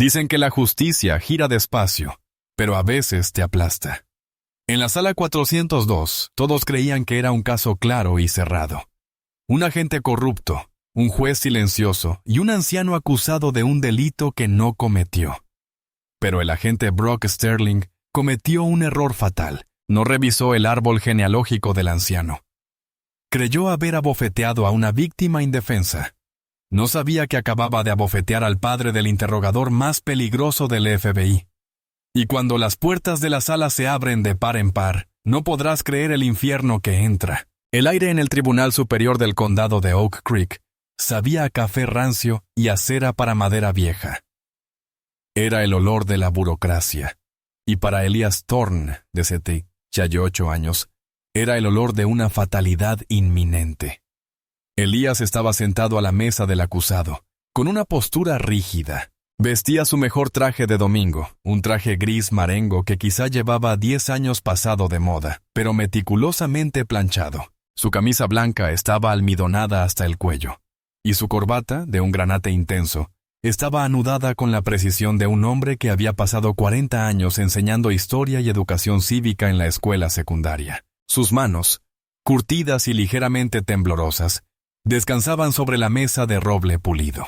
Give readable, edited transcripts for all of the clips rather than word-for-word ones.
Dicen que la justicia gira despacio, pero a veces te aplasta. En la sala 402, todos creían que era un caso claro y cerrado. Un agente corrupto, un juez silencioso y un anciano acusado de un delito que no cometió. Pero el agente Brock Sterling cometió un error fatal. No revisó el árbol genealógico del anciano. Creyó haber abofeteado a una víctima indefensa. No sabía que acababa de abofetear al padre del interrogador más peligroso del FBI. Y cuando las puertas de la sala se abren de par en par, no podrás creer el infierno que entra. El aire en el Tribunal Superior del Condado de Oak Creek sabía a café rancio y a cera para madera vieja. Era el olor de la burocracia. Y para Elias Thorne, de 78 años, era el olor de una fatalidad inminente. Elías estaba sentado a la mesa del acusado, con una postura rígida. Vestía su mejor traje de domingo, un traje gris marengo que quizá llevaba 10 años pasado de moda, pero meticulosamente planchado. Su camisa blanca estaba almidonada hasta el cuello, y su corbata, de un granate intenso, estaba anudada con la precisión de un hombre que había pasado 40 años enseñando historia y educación cívica en la escuela secundaria. Sus manos, curtidas y ligeramente temblorosas, descansaban sobre la mesa de roble pulido.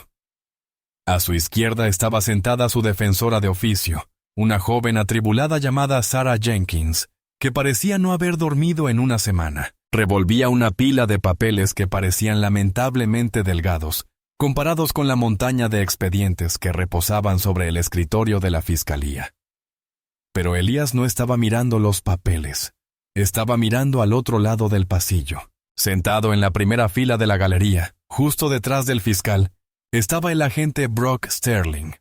A su izquierda estaba sentada su defensora de oficio, una joven atribulada llamada Sarah Jenkins, que parecía no haber dormido en una semana. Revolvía una pila de papeles que parecían lamentablemente delgados, comparados con la montaña de expedientes que reposaban sobre el escritorio de la fiscalía. Pero Elías no estaba mirando los papeles. Estaba mirando al otro lado del pasillo. Sentado en la primera fila de la galería, justo detrás del fiscal, estaba el agente Brock Sterling.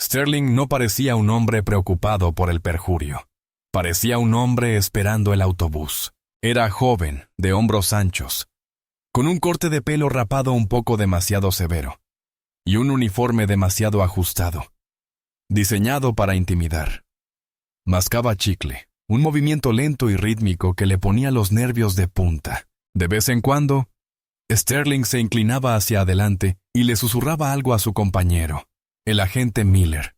Sterling no parecía un hombre preocupado por el perjurio. Parecía un hombre esperando el autobús. Era joven, de hombros anchos, con un corte de pelo rapado un poco demasiado severo, y un uniforme demasiado ajustado, diseñado para intimidar. Mascaba chicle, un movimiento lento y rítmico que le ponía los nervios de punta. De vez en cuando, Sterling se inclinaba hacia adelante y le susurraba algo a su compañero, el agente Miller,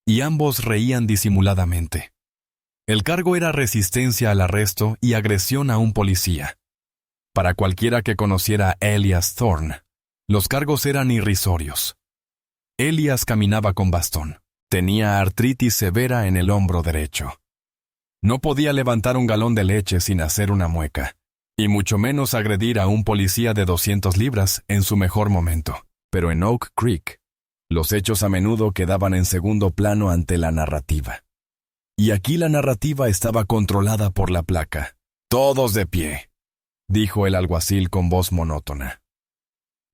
y ambos reían disimuladamente. El cargo era resistencia al arresto y agresión a un policía. Para cualquiera que conociera a Elias Thorne, los cargos eran irrisorios. Elias caminaba con bastón. Tenía artritis severa en el hombro derecho. No podía levantar un galón de leche sin hacer una mueca, y mucho menos agredir a un policía de 200 libras en su mejor momento. Pero en Oak Creek, los hechos a menudo quedaban en segundo plano ante la narrativa. Y aquí la narrativa estaba controlada por la placa. «Todos de pie», dijo el alguacil con voz monótona.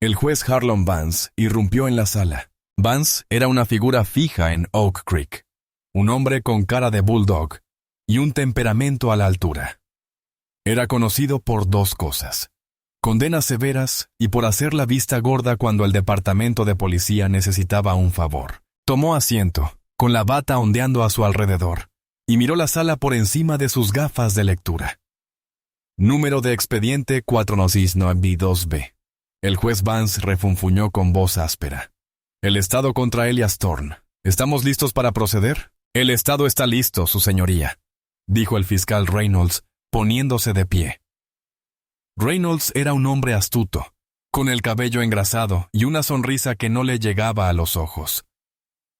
El juez Harlon Vance irrumpió en la sala. Vance era una figura fija en Oak Creek, un hombre con cara de bulldog y un temperamento a la altura. Era conocido por dos cosas: condenas severas y por hacer la vista gorda cuando el departamento de policía necesitaba un favor. Tomó asiento, con la bata ondeando a su alrededor, y miró la sala por encima de sus gafas de lectura. Número de expediente 492B. El juez Vance refunfuñó con voz áspera. El estado contra Elias Thorne. ¿Estamos listos para proceder? El estado está listo, su señoría, dijo el fiscal Reynolds, poniéndose de pie. Reynolds era un hombre astuto, con el cabello engrasado y una sonrisa que no le llegaba a los ojos.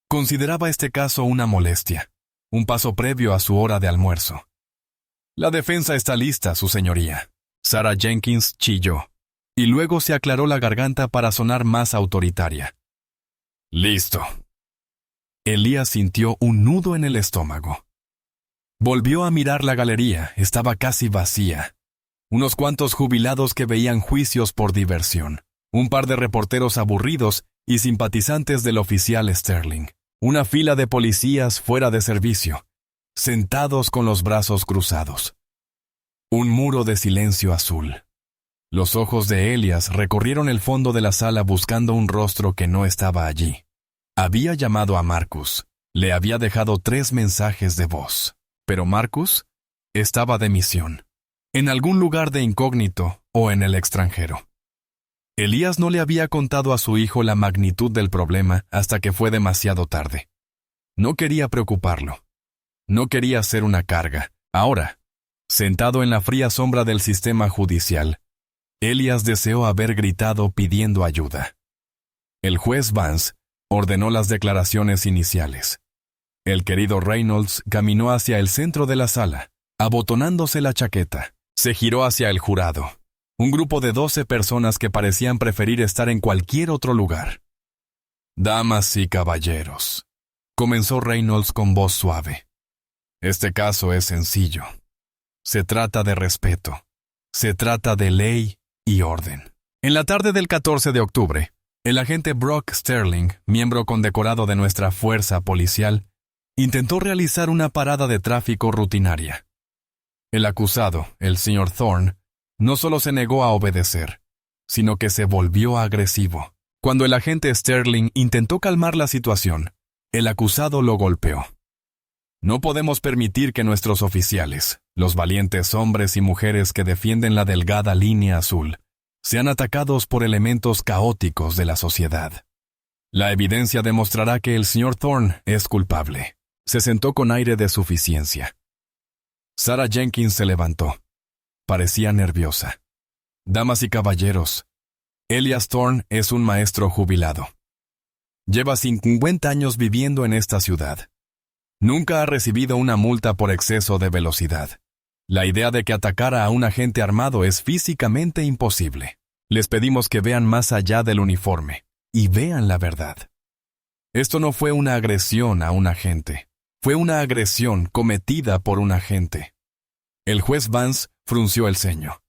Consideraba este caso una molestia, un paso previo a su hora de almuerzo. La defensa está lista, su señoría. Sarah Jenkins chilló, y luego se aclaró la garganta para sonar más autoritaria. Listo. Elías sintió un nudo en el estómago. Volvió a mirar la galería, estaba casi vacía. Unos cuantos jubilados que veían juicios por diversión, un par de reporteros aburridos y simpatizantes del oficial Sterling, una fila de policías fuera de servicio, sentados con los brazos cruzados. Un muro de silencio azul. Los ojos de Elias recorrieron el fondo de la sala buscando un rostro que no estaba allí. Había llamado a Marcus. Le había dejado 3 mensajes de voz. Pero Marcus estaba de misión, en algún lugar de incógnito o en el extranjero. Elías no le había contado a su hijo la magnitud del problema hasta que fue demasiado tarde. No quería preocuparlo. No quería ser una carga. Ahora, sentado en la fría sombra del sistema judicial, Elías deseó haber gritado pidiendo ayuda. El juez Vance ordenó las declaraciones iniciales. El querido Reynolds caminó hacia el centro de la sala, abotonándose la chaqueta. Se giró hacia el jurado, un grupo de 12 personas que parecían preferir estar en cualquier otro lugar. «Damas y caballeros», comenzó Reynolds con voz suave. «Este caso es sencillo. Se trata de respeto. Se trata de ley y orden». En la tarde del 14 de octubre, el agente Brock Sterling, miembro condecorado de nuestra fuerza policial, intentó realizar una parada de tráfico rutinaria. El acusado, el señor Thorne, no solo se negó a obedecer, sino que se volvió agresivo. Cuando el agente Sterling intentó calmar la situación, el acusado lo golpeó. No podemos permitir que nuestros oficiales, los valientes hombres y mujeres que defienden la delgada línea azul, sean atacados por elementos caóticos de la sociedad. La evidencia demostrará que el señor Thorne es culpable. Se sentó con aire de suficiencia. Sarah Jenkins se levantó. Parecía nerviosa. «Damas y caballeros, Elías Thorne es un maestro jubilado. Lleva 50 años viviendo en esta ciudad. Nunca ha recibido una multa por exceso de velocidad. La idea de que atacara a un agente armado es físicamente imposible. Les pedimos que vean más allá del uniforme y vean la verdad. Esto no fue una agresión a un agente. Fue una agresión cometida por un agente». El juez Vance frunció el ceño.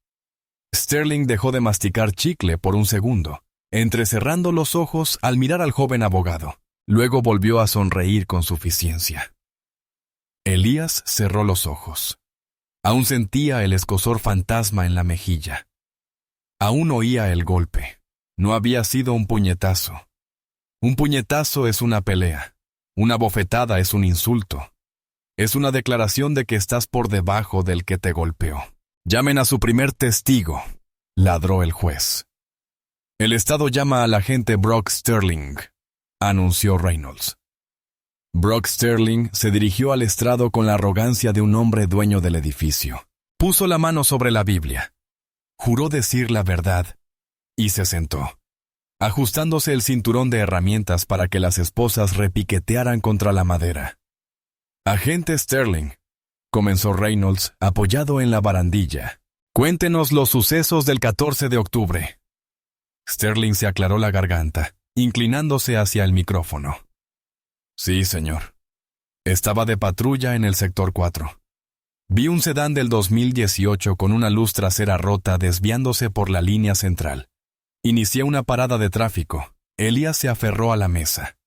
Sterling dejó de masticar chicle por un segundo, entrecerrando los ojos al mirar al joven abogado. Luego volvió a sonreír con suficiencia. Elías cerró los ojos. Aún sentía el escozor fantasma en la mejilla. Aún oía el golpe. No había sido un puñetazo. Un puñetazo es una pelea. Una bofetada es un insulto. Es una declaración de que estás por debajo del que te golpeó. «Llamen a su primer testigo», ladró el juez. «El Estado llama al agente Brock Sterling», anunció Reynolds. Brock Sterling se dirigió al estrado con la arrogancia de un hombre dueño del edificio. Puso la mano sobre la Biblia. Juró decir la verdad y se sentó, ajustándose el cinturón de herramientas para que las esposas repiquetearan contra la madera. «Agente Sterling», comenzó Reynolds, apoyado en la barandilla, «cuéntenos los sucesos del 14 de octubre». Sterling se aclaró la garganta, inclinándose hacia el micrófono. «Sí, señor. Estaba de patrulla en el sector 4. Vi un sedán del 2018 con una luz trasera rota desviándose por la línea central. Inicié una parada de tráfico. Elías se aferró a la mesa».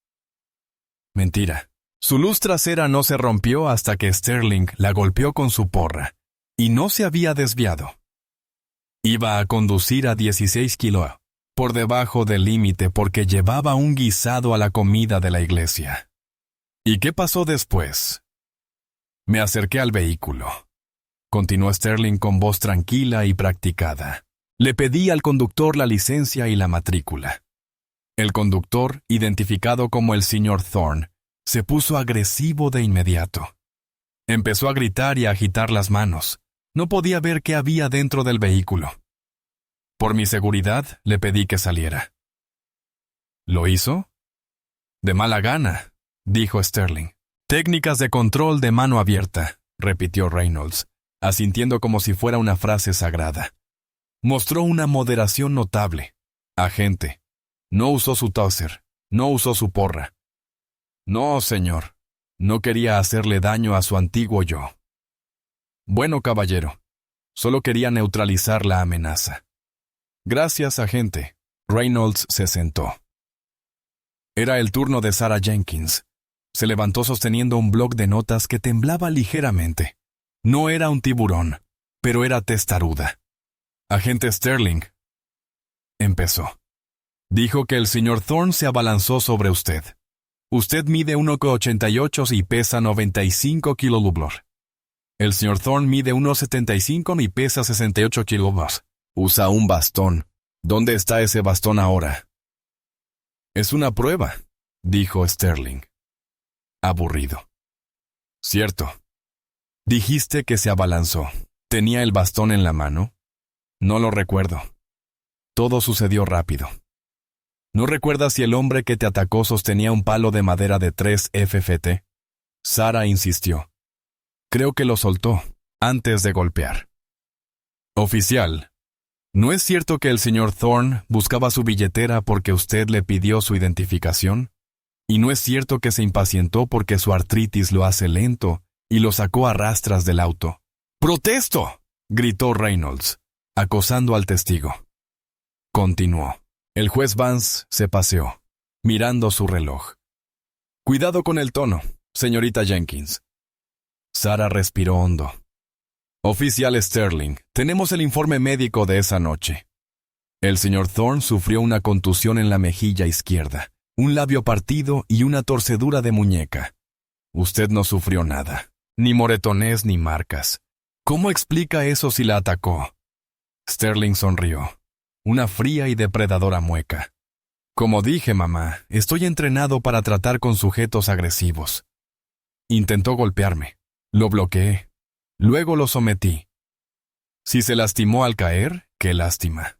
Mentira. Su luz trasera no se rompió hasta que Sterling la golpeó con su porra, y no se había desviado. Iba a conducir a 16 kilos, por debajo del límite porque llevaba un guisado a la comida de la iglesia. ¿Y qué pasó después? Me acerqué al vehículo. Continuó Sterling con voz tranquila y practicada. Le pedí al conductor la licencia y la matrícula. El conductor, identificado como el señor Thorne, se puso agresivo de inmediato. Empezó a gritar y a agitar las manos. No podía ver qué había dentro del vehículo. Por mi seguridad, le pedí que saliera. ¿Lo hizo? De mala gana, dijo Sterling. Técnicas de control de mano abierta, repitió Reynolds, asintiendo como si fuera una frase sagrada. Mostró una moderación notable. Agente, no usó su taser, no usó su porra. No, señor. No quería hacerle daño a su antiguo yo. Bueno, caballero. Solo quería neutralizar la amenaza. Gracias, agente. Reynolds se sentó. Era el turno de Sarah Jenkins. Se levantó sosteniendo un bloc de notas que temblaba ligeramente. No era un tiburón, pero era testaruda. Agente Sterling. Empezó. Dijo que el señor Thorne se abalanzó sobre usted. Usted mide 1,88 y pesa 95 kilogramos. El señor Thorne mide 1,75 y pesa 68 kilogramos. Usa un bastón. ¿Dónde está ese bastón ahora? Es una prueba, dijo Sterling. Aburrido. Cierto. Dijiste que se abalanzó. ¿Tenía el bastón en la mano? No lo recuerdo. Todo sucedió rápido. ¿No recuerdas si el hombre que te atacó sostenía un palo de madera de 3 FFT? Sarah insistió. Creo que lo soltó, antes de golpear. Oficial, ¿no es cierto que el señor Thorne buscaba su billetera porque usted le pidió su identificación? ¿Y no es cierto que se impacientó porque su artritis lo hace lento y lo sacó a rastras del auto? ¡Protesto!, gritó Reynolds, acosando al testigo. Continuó. El juez Vance se paseó, mirando su reloj. Cuidado con el tono, señorita Jenkins. Sarah respiró hondo. Oficial Sterling, tenemos el informe médico de esa noche. El señor Thorne sufrió una contusión en la mejilla izquierda, un labio partido y una torcedura de muñeca. Usted no sufrió nada, ni moretones ni marcas. ¿Cómo explica eso si la atacó? Sterling sonrió. Una fría y depredadora mueca. Como dije, mamá, estoy entrenado para tratar con sujetos agresivos. Intentó golpearme. Lo bloqueé. Luego lo sometí. Si se lastimó al caer, qué lástima.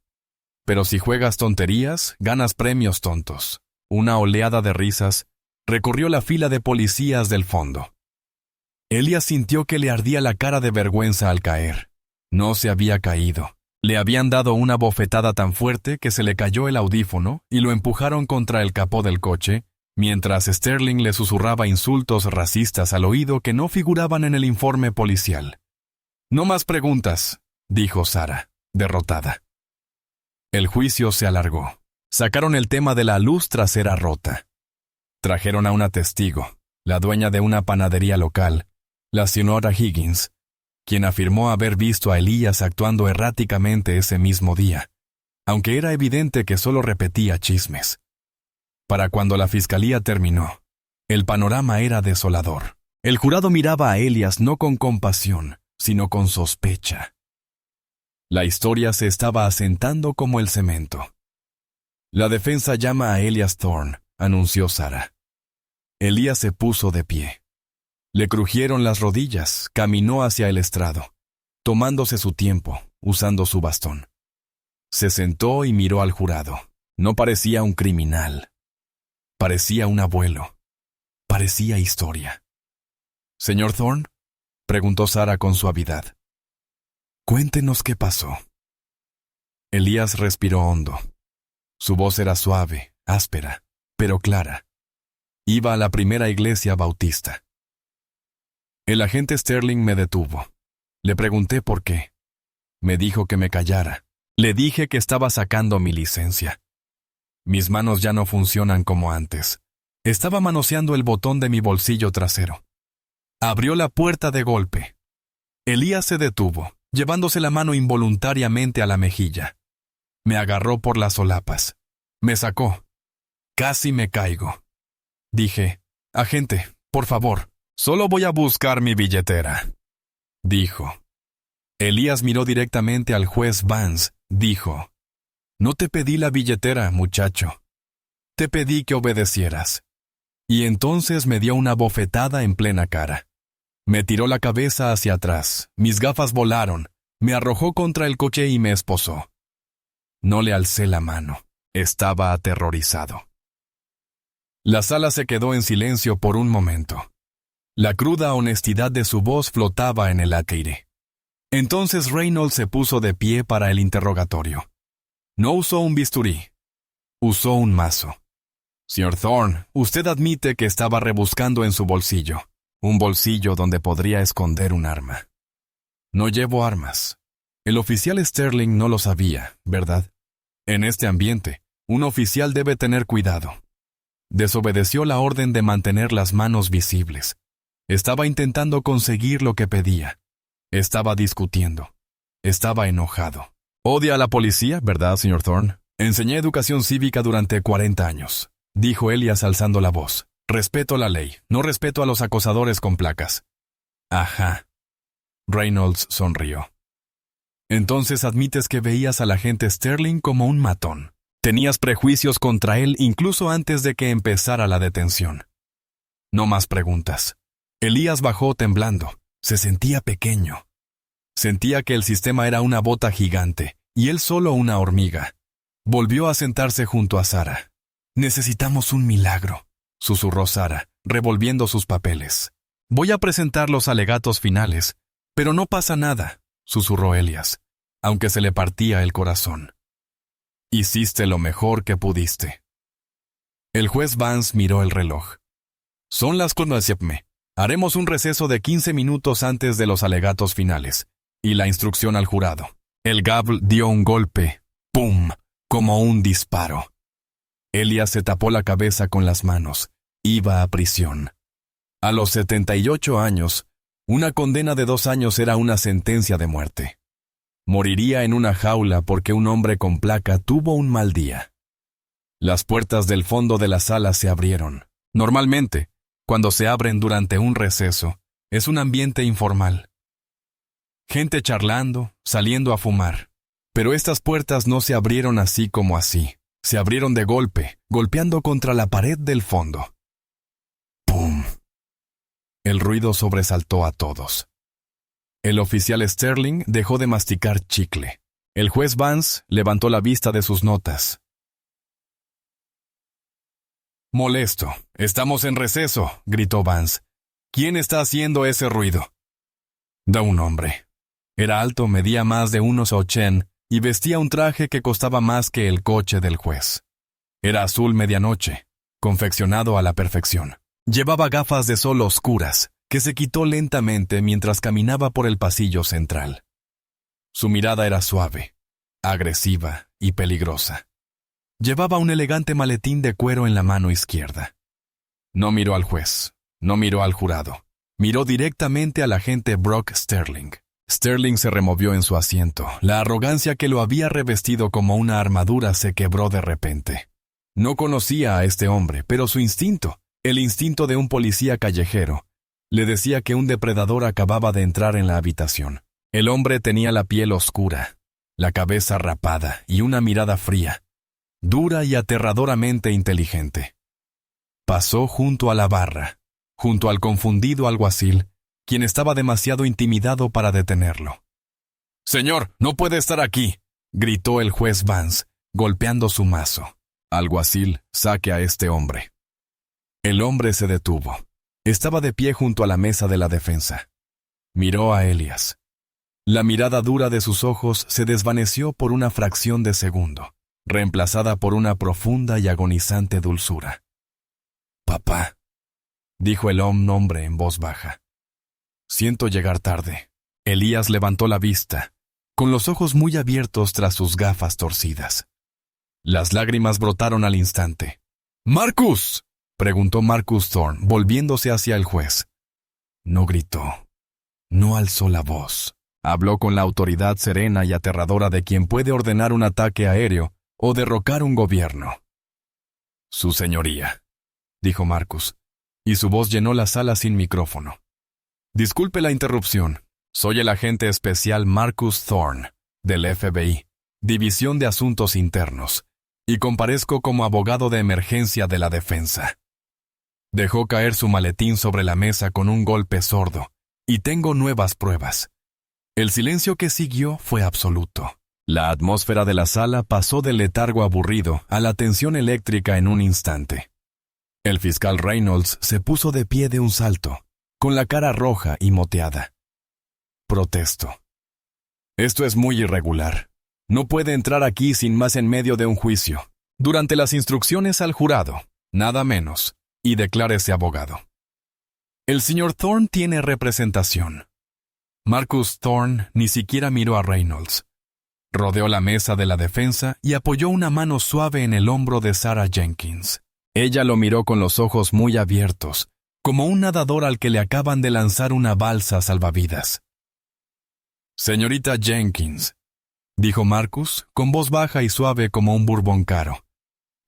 Pero si juegas tonterías, ganas premios tontos. Una oleada de risas recorrió la fila de policías del fondo. Elias sintió que le ardía la cara de vergüenza al caer. No se había caído. Le habían dado una bofetada tan fuerte que se le cayó el audífono y lo empujaron contra el capó del coche, mientras Sterling le susurraba insultos racistas al oído que no figuraban en el informe policial. No más preguntas, dijo Sarah, derrotada. El juicio se alargó. Sacaron el tema de la luz trasera rota. Trajeron a una testigo, la dueña de una panadería local, la señora Higgins, quien afirmó haber visto a Elias actuando erráticamente ese mismo día, aunque era evidente que solo repetía chismes. Para cuando la fiscalía terminó, el panorama era desolador. El jurado miraba a Elias no con compasión, sino con sospecha. La historia se estaba asentando como el cemento. La defensa llama a Elias Thorne, anunció Sarah. Elias se puso de pie. Le crujieron las rodillas, caminó hacia el estrado, tomándose su tiempo, usando su bastón. Se sentó y miró al jurado. No parecía un criminal. Parecía un abuelo. Parecía historia. «¿Señor Thorne?», preguntó Sarah con suavidad. «Cuéntenos qué pasó». Elias respiró hondo. Su voz era suave, áspera, pero clara. Iba a la primera iglesia bautista. El agente Sterling me detuvo. Le pregunté por qué. Me dijo que me callara. Le dije que estaba sacando mi licencia. Mis manos ya no funcionan como antes. Estaba manoseando el botón de mi bolsillo trasero. Abrió la puerta de golpe. Elias se detuvo, llevándose la mano involuntariamente a la mejilla. Me agarró por las solapas. Me sacó. Casi me caigo. Dije, «Agente, por favor, solo voy a buscar mi billetera», dijo. Elias miró directamente al juez Vance. Dijo, «No te pedí la billetera, muchacho. Te pedí que obedecieras». Y entonces me dio una bofetada en plena cara. Me tiró la cabeza hacia atrás, mis gafas volaron, me arrojó contra el coche y me esposó. No le alcé la mano. Estaba aterrorizado. La sala se quedó en silencio por un momento. La cruda honestidad de su voz flotaba en el aire. Entonces Reynolds se puso de pie para el interrogatorio. No usó un bisturí. Usó un mazo. «Señor Thorne, usted admite que estaba rebuscando en su bolsillo, un bolsillo donde podría esconder un arma». «No llevo armas». El oficial Sterling no lo sabía, ¿verdad? En este ambiente, un oficial debe tener cuidado. Desobedeció la orden de mantener las manos visibles. Estaba intentando conseguir lo que pedía. Estaba discutiendo. Estaba enojado. «Odia a la policía, ¿verdad, señor Thorne? Enseñé educación cívica durante 40 años», dijo Elias alzando la voz. «Respeto la ley, no respeto a los acosadores con placas». «Ajá». Reynolds sonrió. Entonces admites que veías al agente Sterling como un matón. Tenías prejuicios contra él incluso antes de que empezara la detención. No más preguntas. Elías bajó temblando. Se sentía pequeño. Sentía que el sistema era una bota gigante y él solo una hormiga. Volvió a sentarse junto a Sara. «Necesitamos un milagro», susurró Sara, revolviendo sus papeles. «Voy a presentar los alegatos finales, pero no pasa nada», susurró Elías, aunque se le partía el corazón. «Hiciste lo mejor que pudiste». El juez Vance miró el reloj. «Son las 9:00. Haremos un receso de 15 minutos antes de los alegatos finales y la instrucción al jurado». El gavel dio un golpe, ¡pum!, como un disparo. Elías se tapó la cabeza con las manos. Iba a prisión. A los 78 años, una condena de 2 años era una sentencia de muerte. Moriría en una jaula porque un hombre con placa tuvo un mal día. Las puertas del fondo de la sala se abrieron. Normalmente, cuando se abren durante un receso, es un ambiente informal. Gente charlando, saliendo a fumar. Pero estas puertas no se abrieron así como así. Se abrieron de golpe, golpeando contra la pared del fondo. ¡Pum! El ruido sobresaltó a todos. El oficial Sterling dejó de masticar chicle. El juez Vance levantó la vista de sus notas. «Molesto. Estamos en receso», gritó Vance. «¿Quién está haciendo ese ruido?» «Da un hombre». Era alto, medía más de 1,80 y vestía un traje que costaba más que el coche del juez. Era azul medianoche, confeccionado a la perfección. Llevaba gafas de sol oscuras, que se quitó lentamente mientras caminaba por el pasillo central. Su mirada era suave, agresiva y peligrosa. Llevaba un elegante maletín de cuero en la mano izquierda. No miró al juez, no miró al jurado. Miró directamente al agente Brock Sterling. Sterling se removió en su asiento. La arrogancia que lo había revestido como una armadura se quebró de repente. No conocía a este hombre, pero su instinto, el instinto de un policía callejero, le decía que un depredador acababa de entrar en la habitación. El hombre tenía la piel oscura, la cabeza rapada y una mirada fría, dura y aterradoramente inteligente. Pasó junto a la barra, junto al confundido alguacil, quien estaba demasiado intimidado para detenerlo. «Señor, no puede estar aquí», gritó el juez Vance, golpeando su mazo. «Alguacil, saque a este hombre». El hombre se detuvo. Estaba de pie junto a la mesa de la defensa. Miró a Elías. La mirada dura de sus ojos se desvaneció por una fracción de segundo, reemplazada por una profunda y agonizante dulzura. «Papá», dijo el hombre en voz baja. «Siento llegar tarde». Elías levantó la vista, con los ojos muy abiertos tras sus gafas torcidas. Las lágrimas brotaron al instante. «¡Marcus!», preguntó Marcus Thorne, volviéndose hacia el juez. No gritó. No alzó la voz. Habló con la autoridad serena y aterradora de quien puede ordenar un ataque aéreo o derrocar un gobierno. «Su señoría», dijo Marcus, y su voz llenó la sala sin micrófono. «Disculpe la interrupción. Soy el agente especial Marcus Thorne, del FBI, División de Asuntos Internos, y comparezco como abogado de emergencia de la defensa». Dejó caer su maletín sobre la mesa con un golpe sordo, y tengo nuevas pruebas. El silencio que siguió fue absoluto. La atmósfera de la sala pasó del letargo aburrido a la tensión eléctrica en un instante. El fiscal Reynolds se puso de pie de un salto, con la cara roja y moteada. «Protesto. Esto es muy irregular. No puede entrar aquí sin más en medio de un juicio. Durante las instrucciones al jurado, nada menos, y declárese abogado». El señor Thorne tiene representación. Marcus Thorne ni siquiera miró a Reynolds. Rodeó la mesa de la defensa y apoyó una mano suave en el hombro de Sarah Jenkins. Ella lo miró con los ojos muy abiertos, como un nadador al que le acaban de lanzar una balsa salvavidas. «Señorita Jenkins», dijo Marcus, con voz baja y suave como un bourbon caro.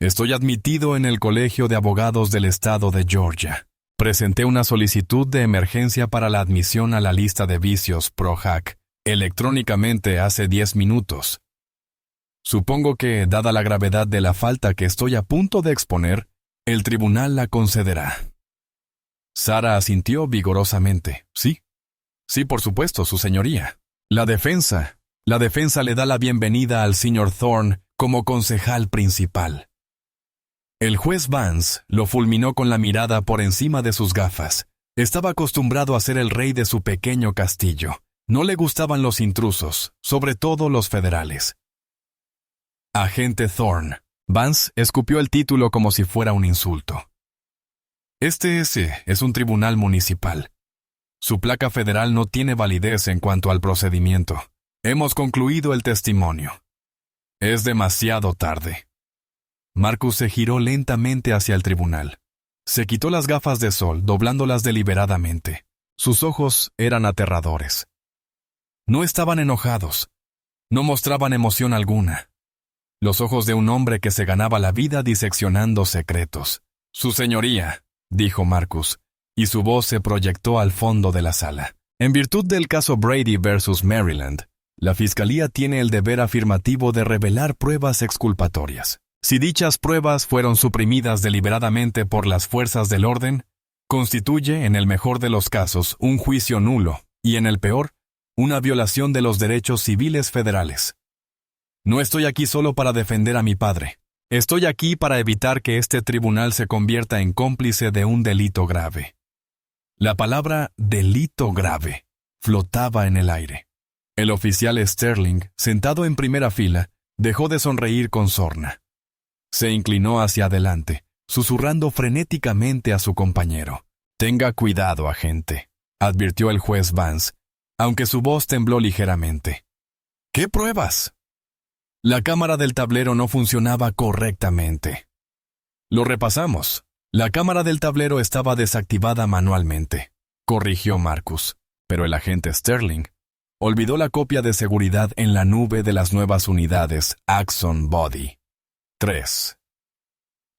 «Estoy admitido en el Colegio de Abogados del Estado de Georgia. Presenté una solicitud de emergencia para la admisión a la lista de vicios PROHAC electrónicamente hace 10 minutos. Supongo que, dada la gravedad de la falta que estoy a punto de exponer, el tribunal la concederá. Sara asintió vigorosamente. Sí. Sí, por supuesto, su señoría. La defensa le da la bienvenida al señor Thorne como concejal principal. El juez Vance lo fulminó con la mirada por encima de sus gafas. Estaba acostumbrado a ser el rey de su pequeño castillo. No le gustaban los intrusos, sobre todo los federales. Agente Thorne. Vance escupió el título como si fuera un insulto. Este es un tribunal municipal. Su placa federal no tiene validez en cuanto al procedimiento. Hemos concluido el testimonio. Es demasiado tarde. Marcus se giró lentamente hacia el tribunal. Se quitó las gafas de sol, doblándolas deliberadamente. Sus ojos eran aterradores. No estaban enojados. No mostraban emoción alguna. Los ojos de un hombre que se ganaba la vida diseccionando secretos. Su señoría, dijo Marcus, y su voz se proyectó al fondo de la sala. En virtud del caso Brady versus Maryland, la Fiscalía tiene el deber afirmativo de revelar pruebas exculpatorias. Si dichas pruebas fueron suprimidas deliberadamente por las fuerzas del orden, constituye, en el mejor de los casos, un juicio nulo, y en el peor, una violación de los derechos civiles federales. No estoy aquí solo para defender a mi padre. Estoy aquí para evitar que este tribunal se convierta en cómplice de un delito grave. La palabra delito grave flotaba en el aire. El oficial Sterling, sentado en primera fila, dejó de sonreír con sorna. Se inclinó hacia adelante, susurrando frenéticamente a su compañero. «Tenga cuidado, agente», advirtió el juez Vance, aunque su voz tembló ligeramente. «¿Qué pruebas?» La cámara del tablero no funcionaba correctamente. Lo repasamos. La cámara del tablero estaba desactivada manualmente, corrigió Marcus, pero el agente Sterling olvidó la copia de seguridad en la nube de las nuevas unidades Axon Body. 3.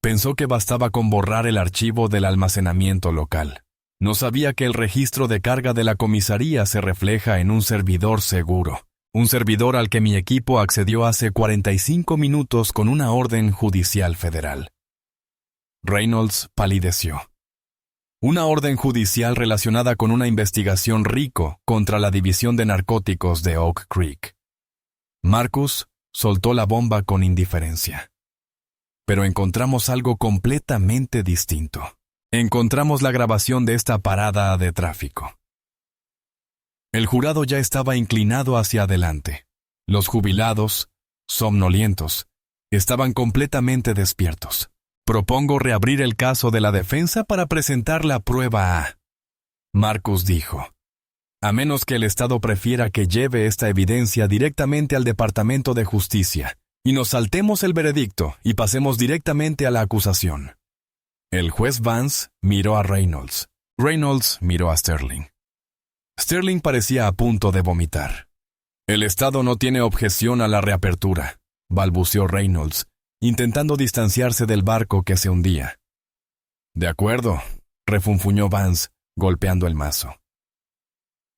Pensó que bastaba con borrar el archivo del almacenamiento local. No sabía que el registro de carga de la comisaría se refleja en un servidor seguro. Un servidor al que mi equipo accedió hace 45 minutos con una orden judicial federal. Reynolds palideció. Una orden judicial relacionada con una investigación RICO contra la División de Narcóticos de Oak Creek. Marcus soltó la bomba con indiferencia. Pero encontramos algo completamente distinto. Encontramos la grabación de esta parada de tráfico. El jurado ya estaba inclinado hacia adelante. Los jubilados, somnolientos, estaban completamente despiertos. Propongo reabrir el caso de la defensa para presentar la prueba A. Marcus dijo. A menos que el Estado prefiera que lleve esta evidencia directamente al Departamento de Justicia y nos saltemos el veredicto y pasemos directamente a la acusación. El juez Vance miró a Reynolds. Reynolds miró a Sterling. Sterling parecía a punto de vomitar. El Estado no tiene objeción a la reapertura, balbuceó Reynolds, intentando distanciarse del barco que se hundía. De acuerdo, refunfuñó Vance, golpeando el mazo.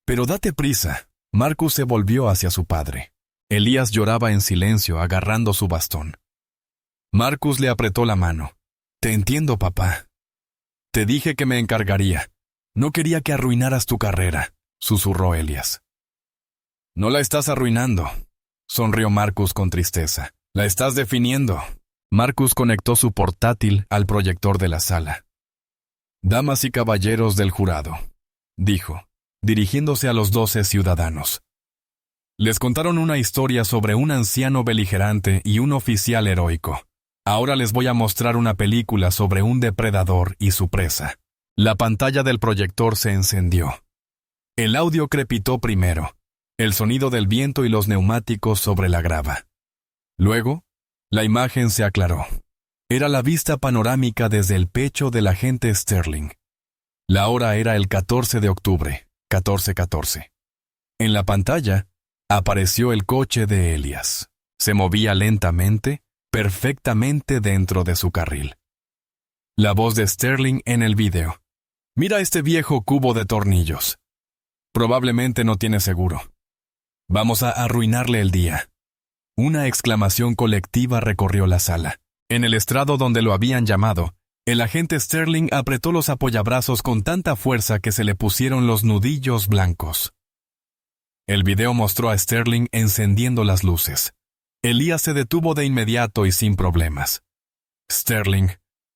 Pero date prisa. Marcus se volvió hacia su padre. Elías lloraba en silencio, agarrando su bastón. Marcus le apretó la mano. Te entiendo, papá. Te dije que me encargaría. No quería que arruinaras tu carrera, susurró Elías. No la estás arruinando, sonrió Marcus con tristeza. La estás definiendo. Marcus conectó su portátil al proyector de la sala. Damas y caballeros del jurado, dijo, dirigiéndose a los 12 ciudadanos. Les contaron una historia sobre un anciano beligerante y un oficial heroico. Ahora les voy a mostrar una película sobre un depredador y su presa. La pantalla del proyector se encendió. El audio crepitó primero, el sonido del viento y los neumáticos sobre la grava. Luego, la imagen se aclaró. Era la vista panorámica desde el pecho del agente Sterling. La hora era el 14 de octubre, 14:14. En la pantalla, apareció el coche de Elías. Se movía lentamente, perfectamente dentro de su carril. La voz de Sterling en el vídeo. Mira este viejo cubo de tornillos. Probablemente no tiene seguro. Vamos a arruinarle el día. Una exclamación colectiva recorrió la sala. En el estrado donde lo habían llamado, el agente Sterling apretó los apoyabrazos con tanta fuerza que se le pusieron los nudillos blancos. El video mostró a Sterling encendiendo las luces. Elías se detuvo de inmediato y sin problemas. Sterling,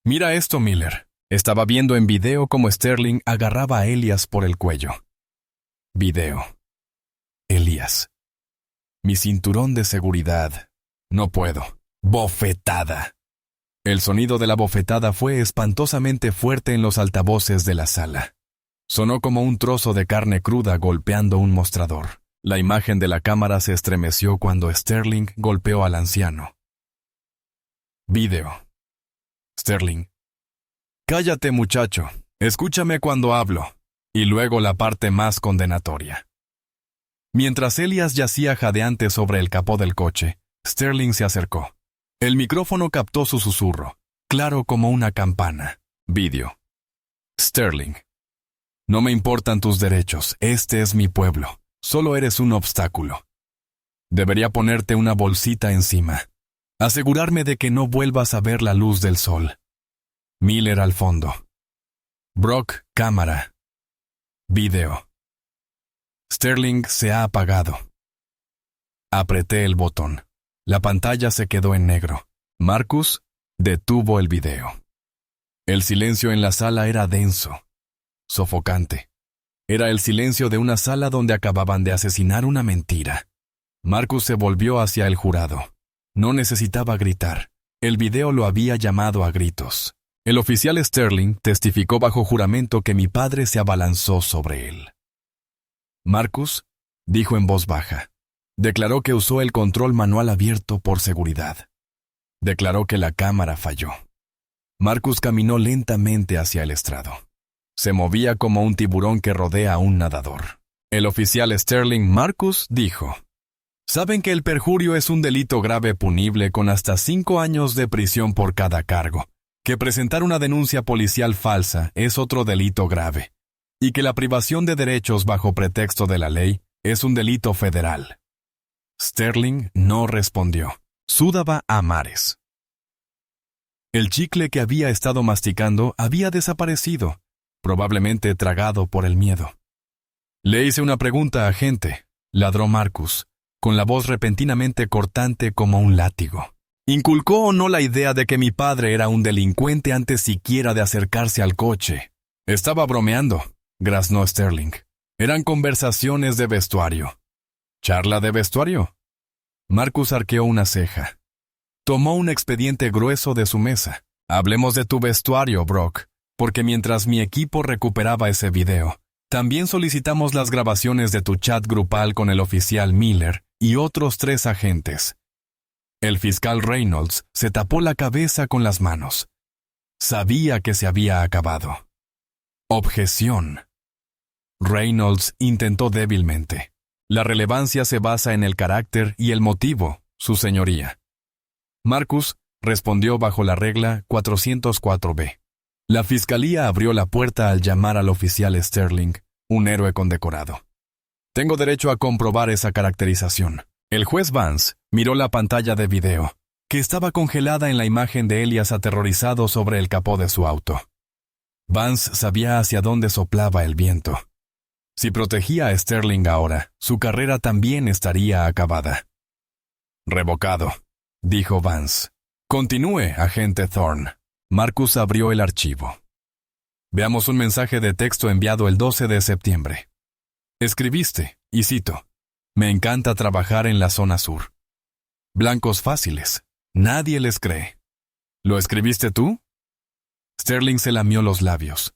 mira esto, Miller. Estaba viendo en video cómo Sterling agarraba a Elías por el cuello. Video. Elías. Mi cinturón de seguridad. No puedo. Bofetada. El sonido de la bofetada fue espantosamente fuerte en los altavoces de la sala. Sonó como un trozo de carne cruda golpeando un mostrador. La imagen de la cámara se estremeció cuando Sterling golpeó al anciano. Video. Sterling. Cállate, muchacho. Escúchame cuando hablo. Y luego la parte más condenatoria. Mientras Elías yacía jadeante sobre el capó del coche, Sterling se acercó. El micrófono captó su susurro, claro como una campana. Video. Sterling. No me importan tus derechos, este es mi pueblo. Solo eres un obstáculo. Debería ponerte una bolsita encima. Asegurarme de que no vuelvas a ver la luz del sol. Miller al fondo. Brock, cámara. Video. Sterling se ha apagado. Apreté el botón. La pantalla se quedó en negro. Marcus detuvo el video. El silencio en la sala era denso, sofocante. Era el silencio de una sala donde acababan de asesinar una mentira. Marcus se volvió hacia el jurado. No necesitaba gritar. El video lo había llamado a gritos. El oficial Sterling testificó bajo juramento que mi padre se abalanzó sobre él. Marcus dijo en voz baja. Declaró que usó el control manual abierto por seguridad. Declaró que la cámara falló. Marcus caminó lentamente hacia el estrado. Se movía como un tiburón que rodea a un nadador. El oficial Sterling Marcus dijo: «Saben que el perjurio es un delito grave punible con hasta 5 años de prisión por cada cargo, que presentar una denuncia policial falsa es otro delito grave, y que la privación de derechos bajo pretexto de la ley es un delito federal». Sterling no respondió. Sudaba a mares. El chicle que había estado masticando había desaparecido, probablemente tragado por el miedo. «Le hice una pregunta, agente», ladró Marcus, con la voz repentinamente cortante como un látigo. «¿Inculcó o no la idea de que mi padre era un delincuente antes siquiera de acercarse al coche?» «Estaba bromeando», graznó Sterling. «Eran conversaciones de vestuario». «¿Charla de vestuario?» Marcus arqueó una ceja. Tomó un expediente grueso de su mesa. «Hablemos de tu vestuario, Brock, porque mientras mi equipo recuperaba ese video, también solicitamos las grabaciones de tu chat grupal con el oficial Miller y otros 3 agentes». El fiscal Reynolds se tapó la cabeza con las manos. Sabía que se había acabado. Objeción. Reynolds intentó débilmente. «La relevancia se basa en el carácter y el motivo, su señoría». Marcus respondió bajo la regla 404b. La fiscalía abrió la puerta al llamar al oficial Sterling, un héroe condecorado. «Tengo derecho a comprobar esa caracterización». El juez Vance miró la pantalla de video, que estaba congelada en la imagen de Elías aterrorizado sobre el capó de su auto. Vance sabía hacia dónde soplaba el viento. Si protegía a Sterling ahora, su carrera también estaría acabada. «Revocado», dijo Vance. «Continúe, agente Thorne». Marcus abrió el archivo. Veamos un mensaje de texto enviado el 12 de septiembre. Escribiste, y cito: «Me encanta trabajar en la zona sur. Blancos fáciles. Nadie les cree». ¿Lo escribiste tú? Sterling se lamió los labios.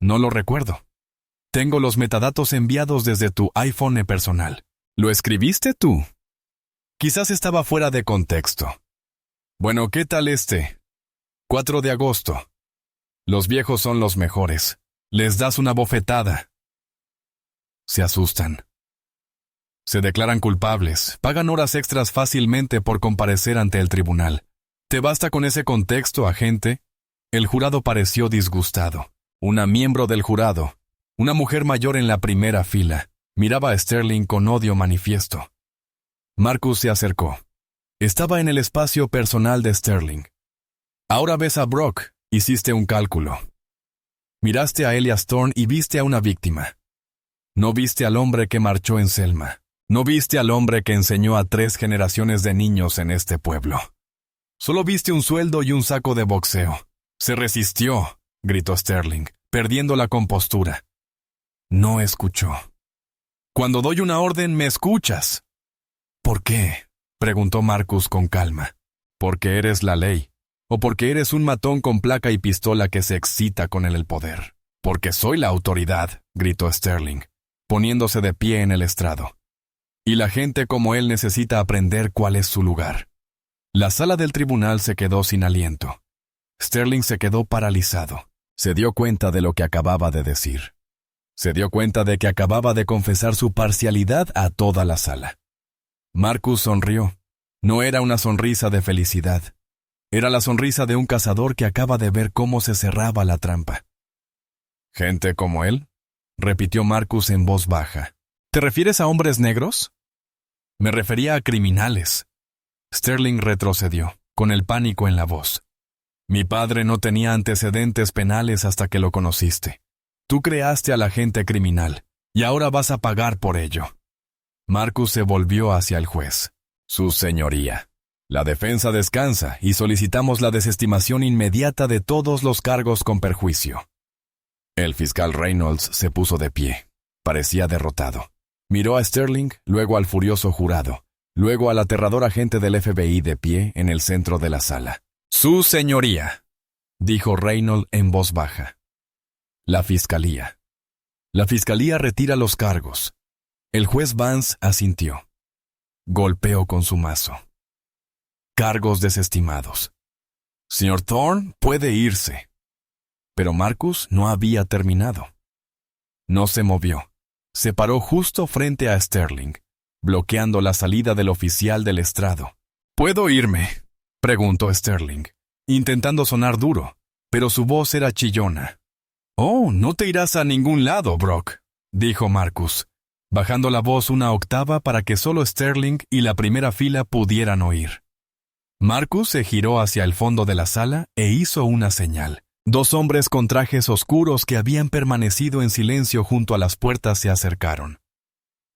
«No lo recuerdo. Tengo los metadatos enviados desde tu iPhone personal. ¿Lo escribiste tú?» Quizás estaba fuera de contexto. «Bueno, ¿qué tal este? 4 de agosto. Los viejos son los mejores. Les das una bofetada». Se asustan. Se declaran culpables, pagan horas extras fácilmente por comparecer ante el tribunal. ¿Te basta con ese contexto, agente? El jurado pareció disgustado. Una miembro del jurado, una mujer mayor en la primera fila, Miraba a Sterling con odio manifiesto. Marcus se acercó. Estaba en el espacio personal de Sterling. Ahora ves a Brock, hiciste un cálculo. Miraste a Elias Thorne y viste a una víctima. No viste al hombre que marchó en Selma. No viste al hombre que enseñó a 3 generaciones de niños en este pueblo. Solo viste un sueldo y un saco de boxeo. Se resistió, gritó Sterling, perdiendo la compostura. No escuchó. Cuando doy una orden, me escuchas. ¿Por qué? Preguntó Marcus con calma. Porque eres la ley. O porque eres un matón con placa y pistola que se excita con el poder. Porque soy la autoridad, gritó Sterling, poniéndose de pie en el estrado. Y la gente como él necesita aprender cuál es su lugar. La sala del tribunal se quedó sin aliento. Sterling se quedó paralizado. Se dio cuenta de lo que acababa de decir. Se dio cuenta de que acababa de confesar su parcialidad a toda la sala. Marcus sonrió. No era una sonrisa de felicidad. Era la sonrisa de un cazador que acaba de ver cómo se cerraba la trampa. ¿Gente como él?, repitió Marcus en voz baja. ¿Te refieres a hombres negros? Me refería a criminales. Sterling retrocedió, con el pánico en la voz. Mi padre no tenía antecedentes penales hasta que lo conociste. Tú creaste a la gente criminal, y ahora vas a pagar por ello. Marcus se volvió hacia el juez. Su señoría. La defensa descansa y solicitamos la desestimación inmediata de todos los cargos con perjuicio. El fiscal Reynolds se puso de pie. Parecía derrotado. Miró a Sterling, luego al furioso jurado, luego al aterrador agente del FBI de pie en el centro de la sala. Su señoría, dijo Reynolds en voz baja. La fiscalía. La fiscalía retira los cargos. El juez Vance asintió. Golpeó con su mazo. Cargos desestimados. Señor Thorne puede irse. Pero Marcus no había terminado. No se movió. Se paró justo frente a Sterling, bloqueando la salida del oficial del estrado. ¿Puedo irme?, preguntó Sterling, intentando sonar duro, pero su voz era chillona. Oh, no te irás a ningún lado, Brock, dijo Marcus, bajando la voz una octava para que solo Sterling y la primera fila pudieran oír. Marcus se giró hacia el fondo de la sala e hizo una señal. 2 hombres con trajes oscuros que habían permanecido en silencio junto a las puertas se acercaron.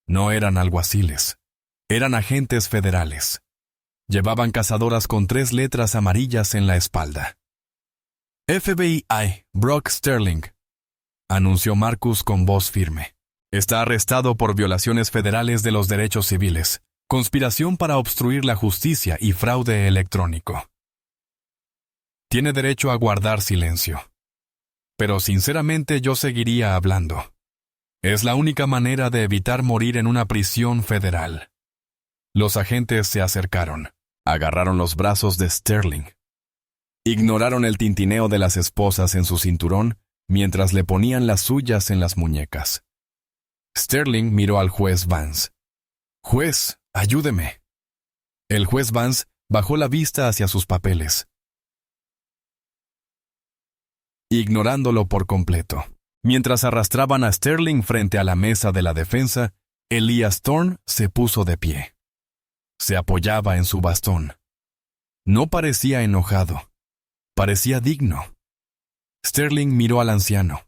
No eran alguaciles. Eran agentes federales. Llevaban cazadoras con 3 letras amarillas en la espalda. FBI, Brock Sterling, anunció Marcus con voz firme. Está arrestado por violaciones federales de los derechos civiles, conspiración para obstruir la justicia y fraude electrónico. Tiene derecho a guardar silencio. Pero sinceramente yo seguiría hablando. Es la única manera de evitar morir en una prisión federal. Los agentes se acercaron, agarraron los brazos de Sterling. Ignoraron el tintineo de las esposas en su cinturón mientras le ponían las suyas en las muñecas. Sterling miró al juez Vance. «Juez, ayúdeme». El juez Vance bajó la vista hacia sus papeles, ignorándolo por completo. Mientras arrastraban a Sterling frente a la mesa de la defensa, Elias Thorne se puso de pie. Se apoyaba en su bastón. No parecía enojado. Parecía digno. Sterling miró al anciano.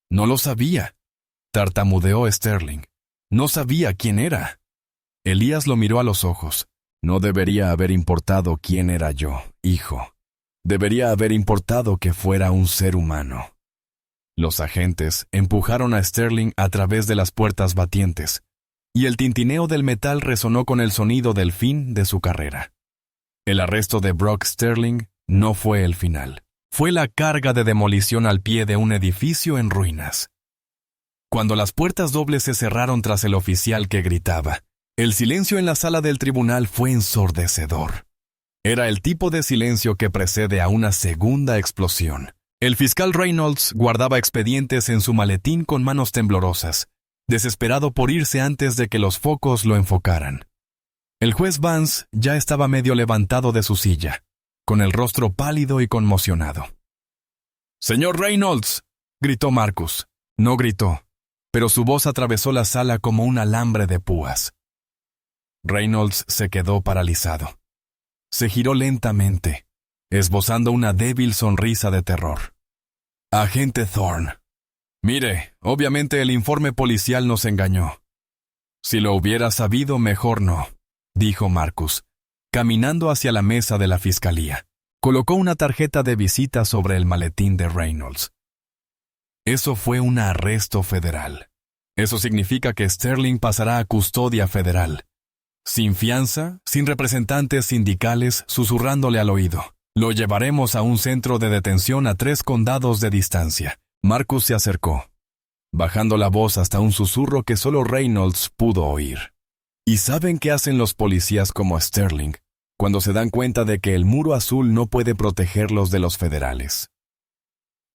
No lo sabía, tartamudeó Sterling. No sabía quién era. Elías lo miró a los ojos. No debería haber importado quién era yo, hijo. Debería haber importado que fuera un ser humano. Los agentes empujaron a Sterling a través de las puertas batientes, y el tintineo del metal resonó con el sonido del fin de su carrera. El arresto de Brock Sterling no fue el final. Fue la carga de demolición al pie de un edificio en ruinas. Cuando las puertas dobles se cerraron tras el oficial que gritaba, el silencio en la sala del tribunal fue ensordecedor. Era el tipo de silencio que precede a una segunda explosión. El fiscal Reynolds guardaba expedientes en su maletín con manos temblorosas, desesperado por irse antes de que los focos lo enfocaran. El juez Vance ya estaba medio levantado de su silla, con el rostro pálido y conmocionado. «Señor Reynolds», gritó Marcus. No gritó. pero su voz atravesó la sala como un alambre de púas. Reynolds se quedó paralizado. Se giró lentamente, esbozando una débil sonrisa de terror. Agente Thorne. Mire, obviamente el informe policial nos engañó. Si lo hubiera sabido, mejor no, dijo Marcus, caminando hacia la mesa de la fiscalía. Colocó una tarjeta de visita sobre el maletín de Reynolds. Eso fue un arresto federal. Eso significa que Sterling pasará a custodia federal. Sin fianza, sin representantes sindicales susurrándole al oído. Lo llevaremos a un centro de detención a 3 condados de distancia. Marcus se acercó, bajando la voz hasta un susurro que solo Reynolds pudo oír. ¿Y saben qué hacen los policías como Sterling cuando se dan cuenta de que el muro azul no puede protegerlos de los federales?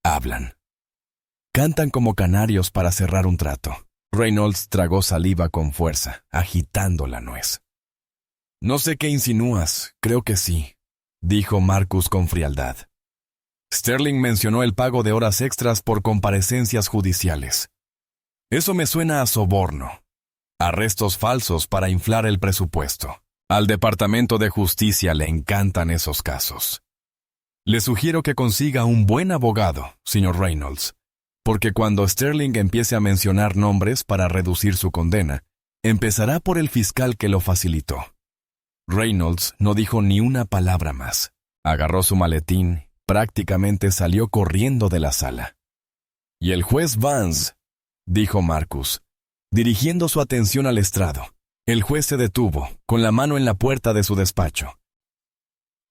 Hablan. Cantan como canarios para cerrar un trato. Reynolds tragó saliva con fuerza, agitando la nuez. No sé qué insinúas, creo que sí, dijo Marcus con frialdad. Sterling mencionó el pago de horas extras por comparecencias judiciales. Eso me suena a soborno. Arrestos falsos para inflar el presupuesto. Al Departamento de Justicia le encantan esos casos. Le sugiero que consiga un buen abogado, señor Reynolds, porque cuando Sterling empiece a mencionar nombres para reducir su condena, empezará por el fiscal que lo facilitó. Reynolds no dijo ni una palabra más. Agarró su maletín, prácticamente salió corriendo de la sala. «Y el juez Vance», dijo Marcus, dirigiendo su atención al estrado. El juez se detuvo, con la mano en la puerta de su despacho.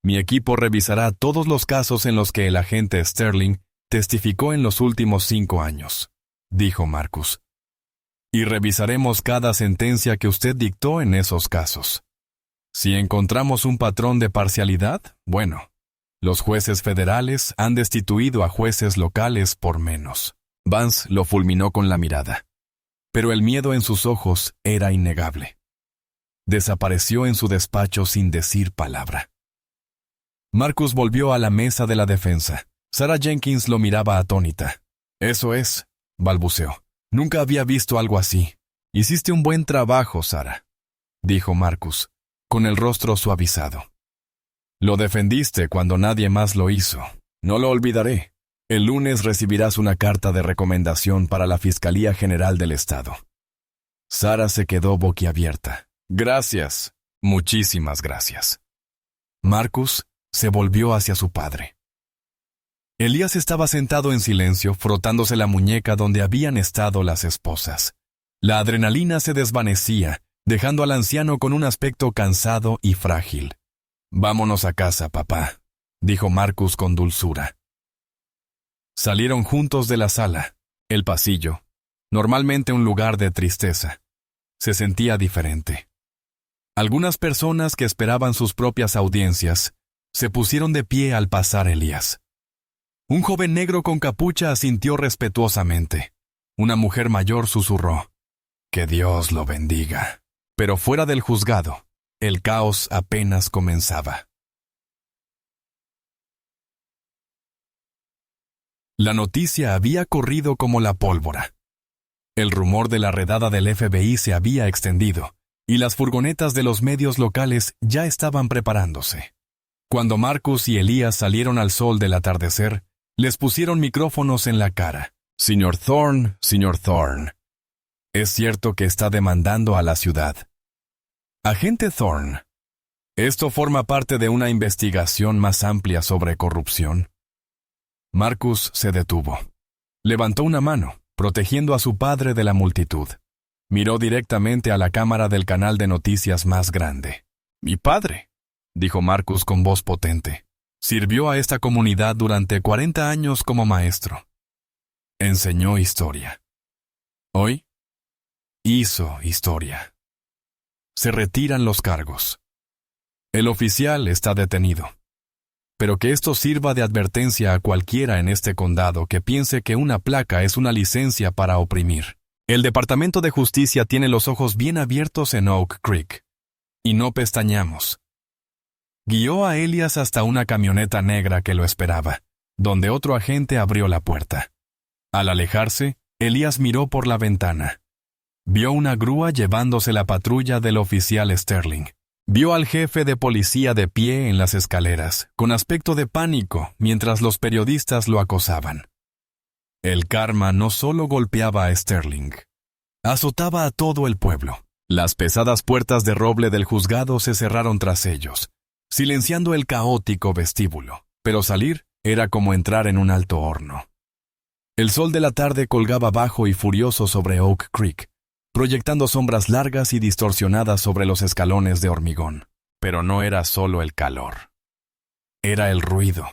«Mi equipo revisará todos los casos en los que el agente Sterling testificó en los últimos 5 años», dijo Marcus. «Y revisaremos cada sentencia que usted dictó en esos casos. Si encontramos un patrón de parcialidad, bueno, los jueces federales han destituido a jueces locales por menos». Vance lo fulminó con la mirada, pero el miedo en sus ojos era innegable. Desapareció en su despacho sin decir palabra. Marcus volvió a la mesa de la defensa. Sarah Jenkins lo miraba atónita. «Eso es», balbuceó. «Nunca había visto algo así. Hiciste un buen trabajo, Sarah», dijo Marcus, con el rostro suavizado. «Lo defendiste cuando nadie más lo hizo. No lo olvidaré. El lunes recibirás una carta de recomendación para la Fiscalía General del Estado». Sarah se quedó boquiabierta. «Gracias. Muchísimas gracias». Marcus se volvió hacia su padre. Elías estaba sentado en silencio, frotándose la muñeca donde habían estado las esposas. La adrenalina se desvanecía, dejando al anciano con un aspecto cansado y frágil. «Vámonos a casa, papá», dijo Marcus con dulzura. Salieron juntos de la sala. El pasillo, normalmente un lugar de tristeza, se sentía diferente. Algunas personas que esperaban sus propias audiencias se pusieron de pie al pasar Elías. Un joven negro con capucha asintió respetuosamente. Una mujer mayor susurró: «Que Dios lo bendiga». Pero fuera del juzgado, el caos apenas comenzaba. La noticia había corrido como la pólvora. El rumor de la redada del FBI se había extendido, y las furgonetas de los medios locales ya estaban preparándose. Cuando Marcus y Elías salieron al sol del atardecer, les pusieron micrófonos en la cara. «Señor Thorne, es cierto que está demandando a la ciudad». «Agente Thorne, ¿esto forma parte de una investigación más amplia sobre corrupción?» Marcus se detuvo. Levantó una mano, protegiendo a su padre de la multitud. Miró directamente a la cámara del canal de noticias más grande. «Mi padre», dijo Marcus con voz potente, «sirvió a esta comunidad durante 40 años como maestro. Enseñó historia. Hoy, hizo historia. Se retiran los cargos. El oficial está detenido. Pero que esto sirva de advertencia a cualquiera en este condado que piense que una placa es una licencia para oprimir. El Departamento de Justicia tiene los ojos bien abiertos en Oak Creek. Y no pestañamos». Guió a Elías hasta una camioneta negra que lo esperaba, donde otro agente abrió la puerta. Al alejarse, Elías miró por la ventana. Vio una grúa llevándose la patrulla del oficial Sterling. Vio al jefe de policía de pie en las escaleras, con aspecto de pánico, mientras los periodistas lo acosaban. El karma no solo golpeaba a Sterling, azotaba a todo el pueblo. Las pesadas puertas de roble del juzgado se cerraron tras ellos, silenciando el caótico vestíbulo, pero salir era como entrar en un alto horno. El sol de la tarde colgaba bajo y furioso sobre Oak Creek, proyectando sombras largas y distorsionadas sobre los escalones de hormigón. Pero no era solo el calor. Era el ruido.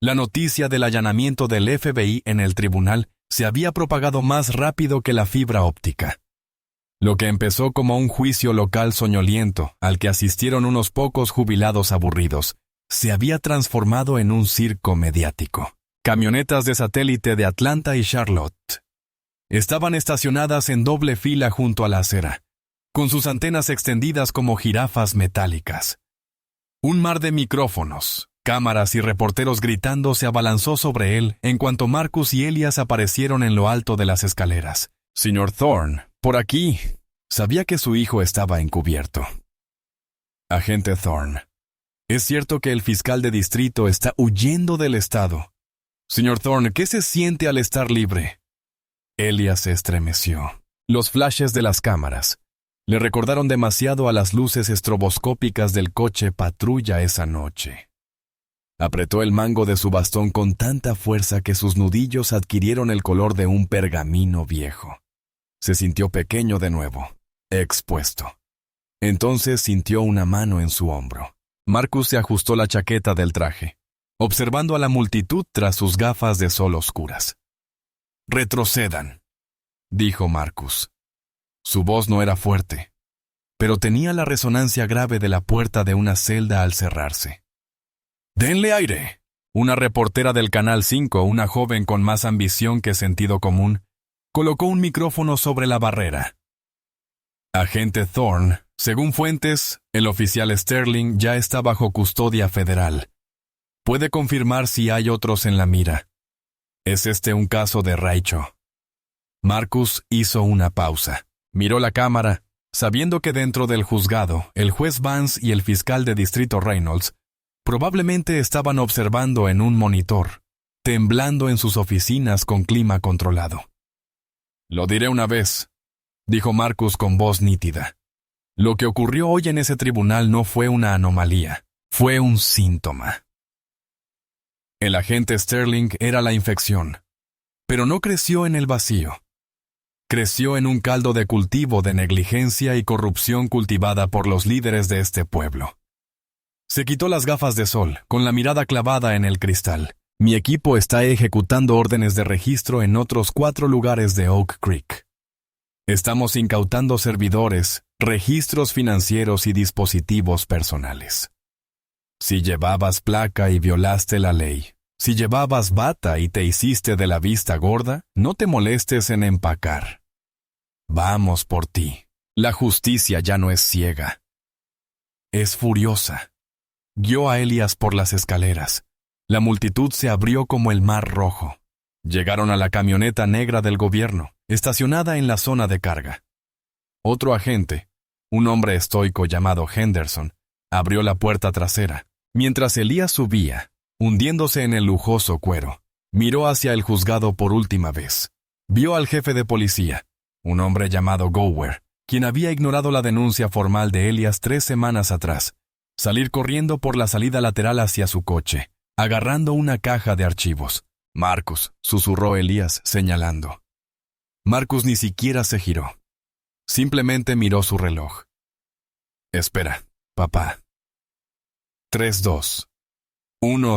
La noticia del allanamiento del FBI en el tribunal se había propagado más rápido que la fibra óptica. Lo que empezó como un juicio local soñoliento, al que asistieron unos pocos jubilados aburridos, se había transformado en un circo mediático. Camionetas de satélite de Atlanta y Charlotte estaban estacionadas en doble fila junto a la acera, con sus antenas extendidas como jirafas metálicas. Un mar de micrófonos, cámaras y reporteros gritando se abalanzó sobre él en cuanto Marcus y Elias aparecieron en lo alto de las escaleras. «Señor Thorne, por aquí». Sabía que su hijo estaba encubierto. «Agente Thorne, es cierto que el fiscal de distrito está huyendo del estado. Señor Thorne, ¿qué se siente al estar libre?» Elias se estremeció. Los flashes de las cámaras le recordaron demasiado a las luces estroboscópicas del coche patrulla esa noche. Apretó el mango de su bastón con tanta fuerza que sus nudillos adquirieron el color de un pergamino viejo. Se sintió pequeño de nuevo, expuesto. Entonces sintió una mano en su hombro. Marcus se ajustó la chaqueta del traje, observando a la multitud tras sus gafas de sol oscuras. «Retrocedan», dijo Marcus. Su voz no era fuerte, pero tenía la resonancia grave de la puerta de una celda al cerrarse. «¡Denle aire!». Una reportera del Canal 5, una joven con más ambición que sentido común, colocó un micrófono sobre la barrera. «Agente Thorne, según fuentes, el oficial Sterling ya está bajo custodia federal. Puede confirmar si hay otros en la mira. ¿Es este un caso de Raicho?». Marcus hizo una pausa. Miró la cámara, sabiendo que dentro del juzgado, el juez Vance y el fiscal de distrito Reynolds probablemente estaban observando en un monitor, temblando en sus oficinas con clima controlado. «Lo diré una vez», dijo Marcus con voz nítida. «Lo que ocurrió hoy en ese tribunal no fue una anomalía, fue un síntoma». El agente Sterling era la infección, pero no creció en el vacío. Creció en un caldo de cultivo de negligencia y corrupción cultivada por los líderes de este pueblo. Se quitó las gafas de sol, con la mirada clavada en el cristal. «Mi equipo está ejecutando órdenes de registro en otros 4 lugares de Oak Creek. Estamos incautando servidores, registros financieros y dispositivos personales. Si llevabas placa y violaste la ley, si llevabas bata y te hiciste de la vista gorda, no te molestes en empacar. Vamos por ti. La justicia ya no es ciega. Es furiosa». Guió a Elias por las escaleras. La multitud se abrió como el mar rojo. Llegaron a la camioneta negra del gobierno, estacionada en la zona de carga. Otro agente, un hombre estoico llamado Henderson, abrió la puerta trasera. Mientras Elías subía, hundiéndose en el lujoso cuero, miró hacia el juzgado por última vez. Vio al jefe de policía, un hombre llamado Gower, quien había ignorado la denuncia formal de Elias 3 semanas atrás, salir corriendo por la salida lateral hacia su coche, agarrando una caja de archivos. «Marcus», susurró Elías, señalando. Marcus ni siquiera se giró. Simplemente miró su reloj. «Espera, papá». 3:2.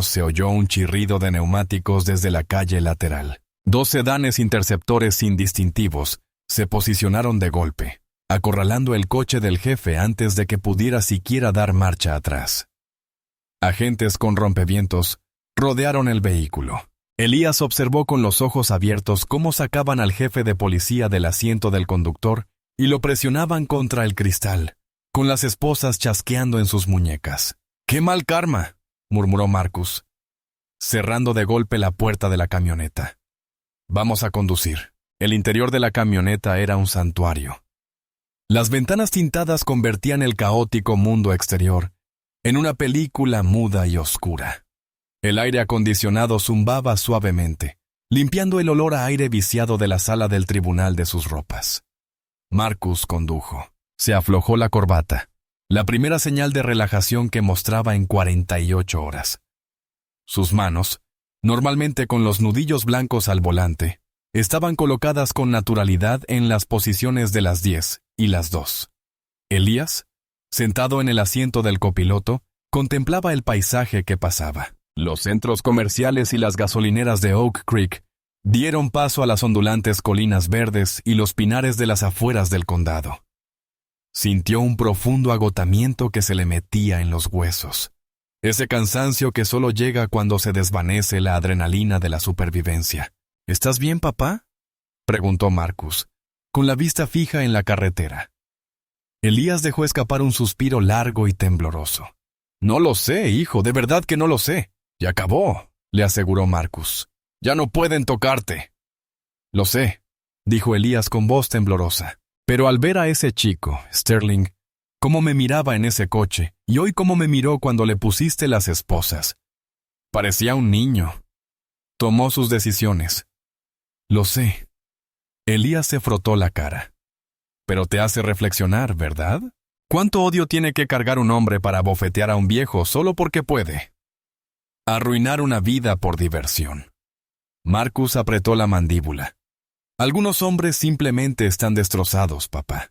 Se oyó un chirrido de neumáticos desde la calle lateral. 2 sedanes interceptores sin distintivos se posicionaron de golpe, acorralando el coche del jefe antes de que pudiera siquiera dar marcha atrás. Agentes con rompevientos rodearon el vehículo. Elías observó con los ojos abiertos cómo sacaban al jefe de policía del asiento del conductor y lo presionaban contra el cristal, con las esposas chasqueando en sus muñecas. «¡Qué mal karma!», murmuró Marcus, cerrando de golpe la puerta de la camioneta. «Vamos a conducir». El interior de la camioneta era un santuario. Las ventanas tintadas convertían el caótico mundo exterior en una película muda y oscura. El aire acondicionado zumbaba suavemente, limpiando el olor a aire viciado de la sala del tribunal de sus ropas. Marcus condujo. Se aflojó la corbata, la primera señal de relajación que mostraba en 48 horas. Sus manos, normalmente con los nudillos blancos al volante, estaban colocadas con naturalidad en las posiciones de las 10 y las 2. Elías, sentado en el asiento del copiloto, contemplaba el paisaje que pasaba. Los centros comerciales y las gasolineras de Oak Creek dieron paso a las ondulantes colinas verdes y los pinares de las afueras del condado. Sintió un profundo agotamiento que se le metía en los huesos. Ese cansancio que solo llega cuando se desvanece la adrenalina de la supervivencia. ¿Estás bien, papá?, preguntó Marcus, con la vista fija en la carretera. Elías dejó escapar un suspiro largo y tembloroso. No lo sé, hijo, de verdad que no lo sé. Ya acabó, le aseguró Marcus. Ya no pueden tocarte. Lo sé, dijo Elías con voz temblorosa. Pero al ver a ese chico, Sterling, cómo me miraba en ese coche, y hoy cómo me miró cuando le pusiste las esposas. Parecía un niño. Tomó sus decisiones. Lo sé. Elías se frotó la cara. Pero te hace reflexionar, ¿verdad? ¿Cuánto odio tiene que cargar un hombre para bofetear a un viejo solo porque puede? Arruinar una vida por diversión. Marcus apretó la mandíbula. Algunos hombres simplemente están destrozados, papá.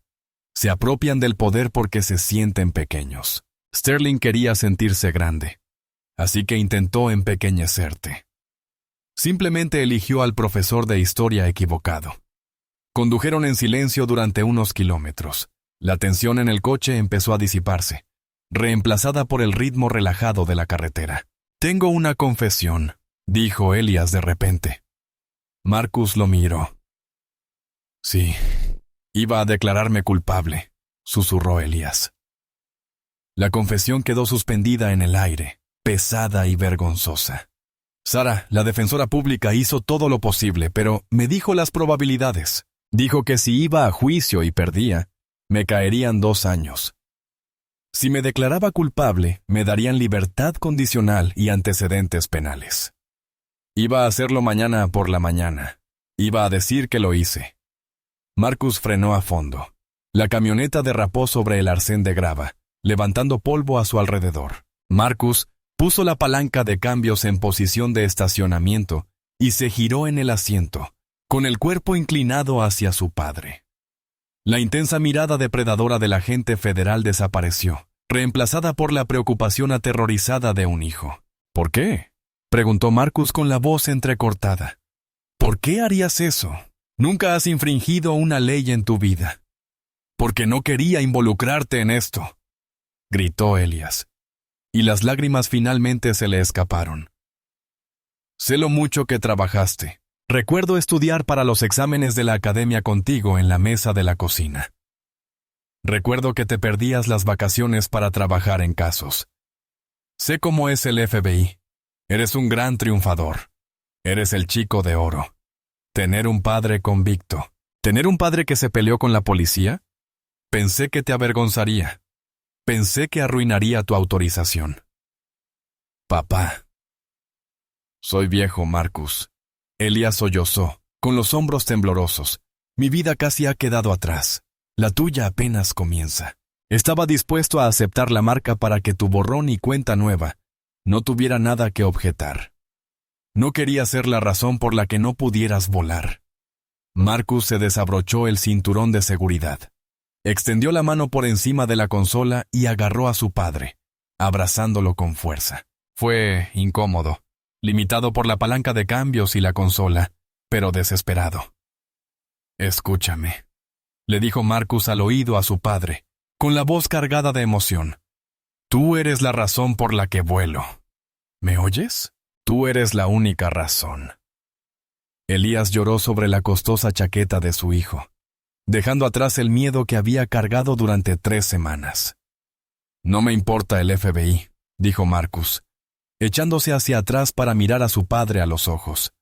Se apropian del poder porque se sienten pequeños. Sterling quería sentirse grande, así que intentó empequeñecerte. Simplemente eligió al profesor de historia equivocado. Condujeron en silencio durante unos kilómetros. La tensión en el coche empezó a disiparse, reemplazada por el ritmo relajado de la carretera. Tengo una confesión, dijo Elías de repente. Marcus lo miró. Sí, iba a declararme culpable, susurró Elías. La confesión quedó suspendida en el aire, pesada y vergonzosa. Sarah, la defensora pública, hizo todo lo posible, pero me dijo las probabilidades. Dijo que si iba a juicio y perdía, me caerían 2 años. Si me declaraba culpable, me darían libertad condicional y antecedentes penales. Iba a hacerlo mañana por la mañana. Iba a decir que lo hice. Marcus frenó a fondo. La camioneta derrapó sobre el arcén de grava, levantando polvo a su alrededor. Marcus puso la palanca de cambios en posición de estacionamiento y se giró en el asiento, con el cuerpo inclinado hacia su padre. La intensa mirada depredadora del agente federal desapareció, reemplazada por la preocupación aterrorizada de un hijo. ¿Por qué?, preguntó Marcus con la voz entrecortada. ¿Por qué harías eso? Nunca has infringido una ley en tu vida. Porque no quería involucrarte en esto, gritó Elías, y las lágrimas finalmente se le escaparon. Sé lo mucho que trabajaste. Recuerdo estudiar para los exámenes de la academia contigo en la mesa de la cocina. Recuerdo que te perdías las vacaciones para trabajar en casos. Sé cómo es el FBI. Eres un gran triunfador. Eres el chico de oro. Tener un padre convicto. ¿Tener un padre que se peleó con la policía? Pensé que te avergonzaría. Pensé que arruinaría tu autorización. Papá. Soy viejo, Marcus. Elías sollozó, con los hombros temblorosos. Mi vida casi ha quedado atrás. La tuya apenas comienza. Estaba dispuesto a aceptar la marca para que tu borrón y cuenta nueva no tuviera nada que objetar. No quería ser la razón por la que no pudieras volar. Marcus se desabrochó el cinturón de seguridad. Extendió la mano por encima de la consola y agarró a su padre, abrazándolo con fuerza. Fue incómodo, limitado por la palanca de cambios y la consola, pero desesperado. Escúchame, le dijo Marcus al oído a su padre, con la voz cargada de emoción. Tú eres la razón por la que vuelo. ¿Me oyes? Tú eres la única razón. Elías lloró sobre la costosa chaqueta de su hijo, dejando atrás el miedo que había cargado durante 3 semanas. No me importa el FBI, dijo Marcus, echándose hacia atrás para mirar a su padre a los ojos.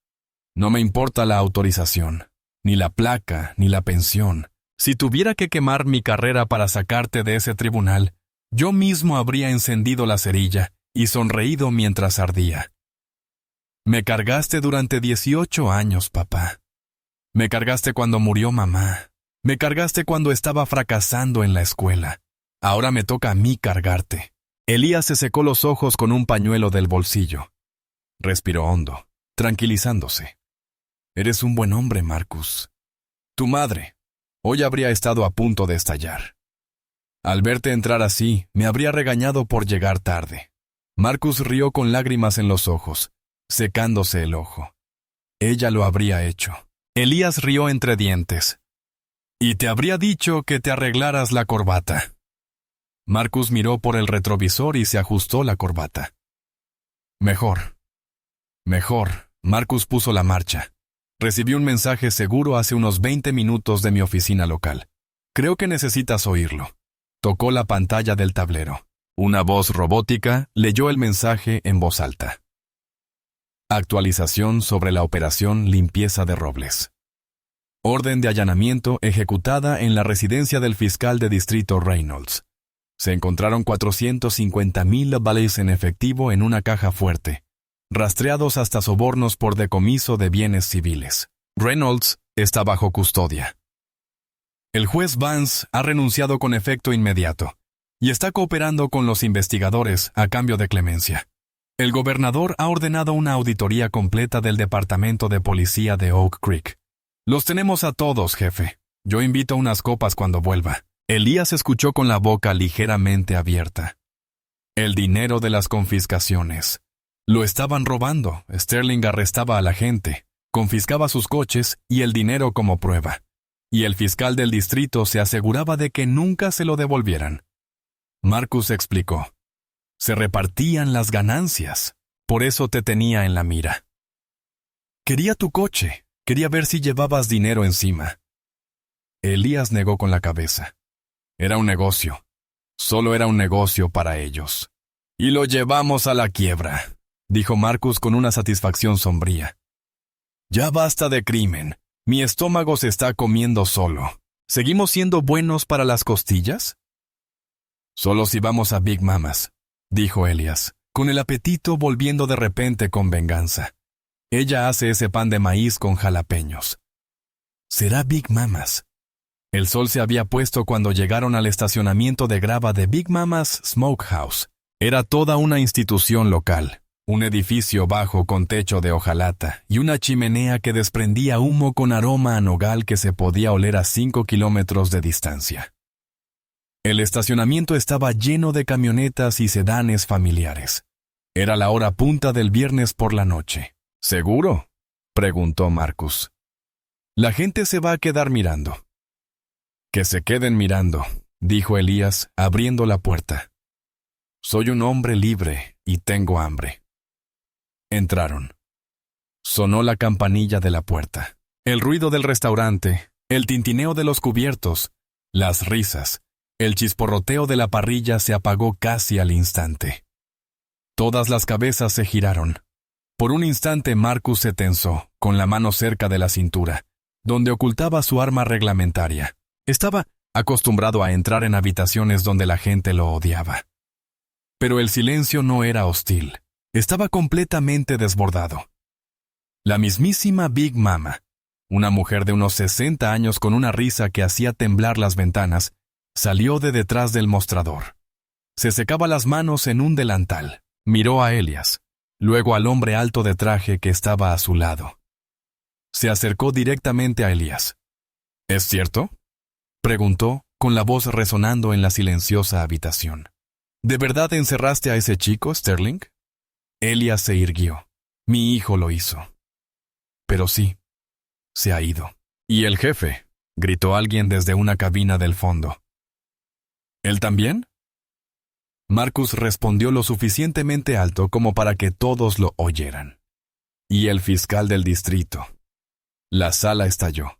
No me importa la autorización, ni la placa, ni la pensión. Si tuviera que quemar mi carrera para sacarte de ese tribunal, yo mismo habría encendido la cerilla y sonreído mientras ardía. Me cargaste durante 18 años, papá. Me cargaste cuando murió mamá. Me cargaste cuando estaba fracasando en la escuela. Ahora me toca a mí cargarte. Elías se secó los ojos con un pañuelo del bolsillo. Respiró hondo, tranquilizándose. Eres un buen hombre, Marcus. Tu madre hoy habría estado a punto de estallar. Al verte entrar así, me habría regañado por llegar tarde. Marcus rió con lágrimas en los ojos, secándose el ojo. Ella lo habría hecho. Elías rió entre dientes. Y te habría dicho que te arreglaras la corbata. Marcus miró por el retrovisor y se ajustó la corbata. Mejor. Marcus puso la marcha. Recibí un mensaje seguro hace unos 20 minutos de mi oficina local. Creo que necesitas oírlo. Tocó la pantalla del tablero. Una voz robótica leyó el mensaje en voz alta. Actualización sobre la operación Limpieza de Robles. Orden de allanamiento ejecutada en la residencia del fiscal de distrito Reynolds. Se encontraron 450,000 vales en efectivo en una caja fuerte, rastreados hasta sobornos por decomiso de bienes civiles. Reynolds está bajo custodia. El juez Vance ha renunciado con efecto inmediato y está cooperando con los investigadores a cambio de clemencia. El gobernador ha ordenado una auditoría completa del departamento de policía de Oak Creek. Los tenemos a todos, jefe. Yo invito a unas copas cuando vuelva. Elías escuchó con la boca ligeramente abierta. El dinero de las confiscaciones. Lo estaban robando. Sterling arrestaba a la gente, confiscaba sus coches y el dinero como prueba. Y el fiscal del distrito se aseguraba de que nunca se lo devolvieran. Marcus explicó. Se repartían las ganancias. Por eso te tenía en la mira. Quería tu coche. Quería ver si llevabas dinero encima. Elías negó con la cabeza. Era un negocio. Solo era un negocio para ellos. Y lo llevamos a la quiebra, dijo Marcus con una satisfacción sombría. Ya basta de crimen. Mi estómago se está comiendo solo. ¿Seguimos siendo buenos para las costillas? Solo si vamos a Big Mama's, dijo Elías, con el apetito volviendo de repente con venganza. Ella hace ese pan de maíz con jalapeños. Será Big Mama's. El sol se había puesto cuando llegaron al estacionamiento de grava de Big Mama's Smokehouse. Era toda una institución local, un edificio bajo con techo de hojalata y una chimenea que desprendía humo con aroma a nogal que se podía oler a 5 kilómetros de distancia. El estacionamiento estaba lleno de camionetas y sedanes familiares. Era la hora punta del viernes por la noche. ¿Seguro?, preguntó Marcus. La gente se va a quedar mirando. Que se queden mirando, dijo Elías, abriendo la puerta. Soy un hombre libre y tengo hambre. Entraron. Sonó la campanilla de la puerta. El ruido del restaurante, el tintineo de los cubiertos, las risas, el chisporroteo de la parrilla se apagó casi al instante. Todas las cabezas se giraron. Por un instante Marcus se tensó, con la mano cerca de la cintura, donde ocultaba su arma reglamentaria. Estaba acostumbrado a entrar en habitaciones donde la gente lo odiaba. Pero el silencio no era hostil. Estaba completamente desbordado. La mismísima Big Mama, una mujer de unos 60 años con una risa que hacía temblar las ventanas, salió de detrás del mostrador. Se secaba las manos en un delantal. Miró a Elías, luego al hombre alto de traje que estaba a su lado. Se acercó directamente a Elías. ¿Es cierto?, preguntó, con la voz resonando en la silenciosa habitación. ¿De verdad encerraste a ese chico, Sterling? Elías se irguió. Mi hijo lo hizo. Pero sí, se ha ido. ¿Y el jefe?, gritó alguien desde una cabina del fondo. ¿Él también? Marcus respondió lo suficientemente alto como para que todos lo oyeran. Y el fiscal del distrito. La sala estalló.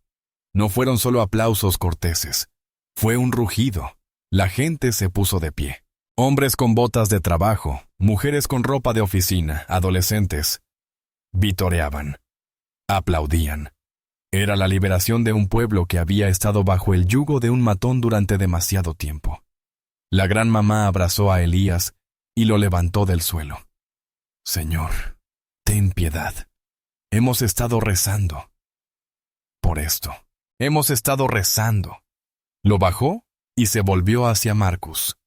No fueron solo aplausos corteses. Fue un rugido. La gente se puso de pie. Hombres con botas de trabajo, mujeres con ropa de oficina, adolescentes. Vitoreaban. Aplaudían. Era la liberación de un pueblo que había estado bajo el yugo de un matón durante demasiado tiempo. La gran mamá abrazó a Elías y lo levantó del suelo. Señor, ten piedad. Hemos estado rezando. Por esto, hemos estado rezando. Lo bajó y se volvió hacia Marcus.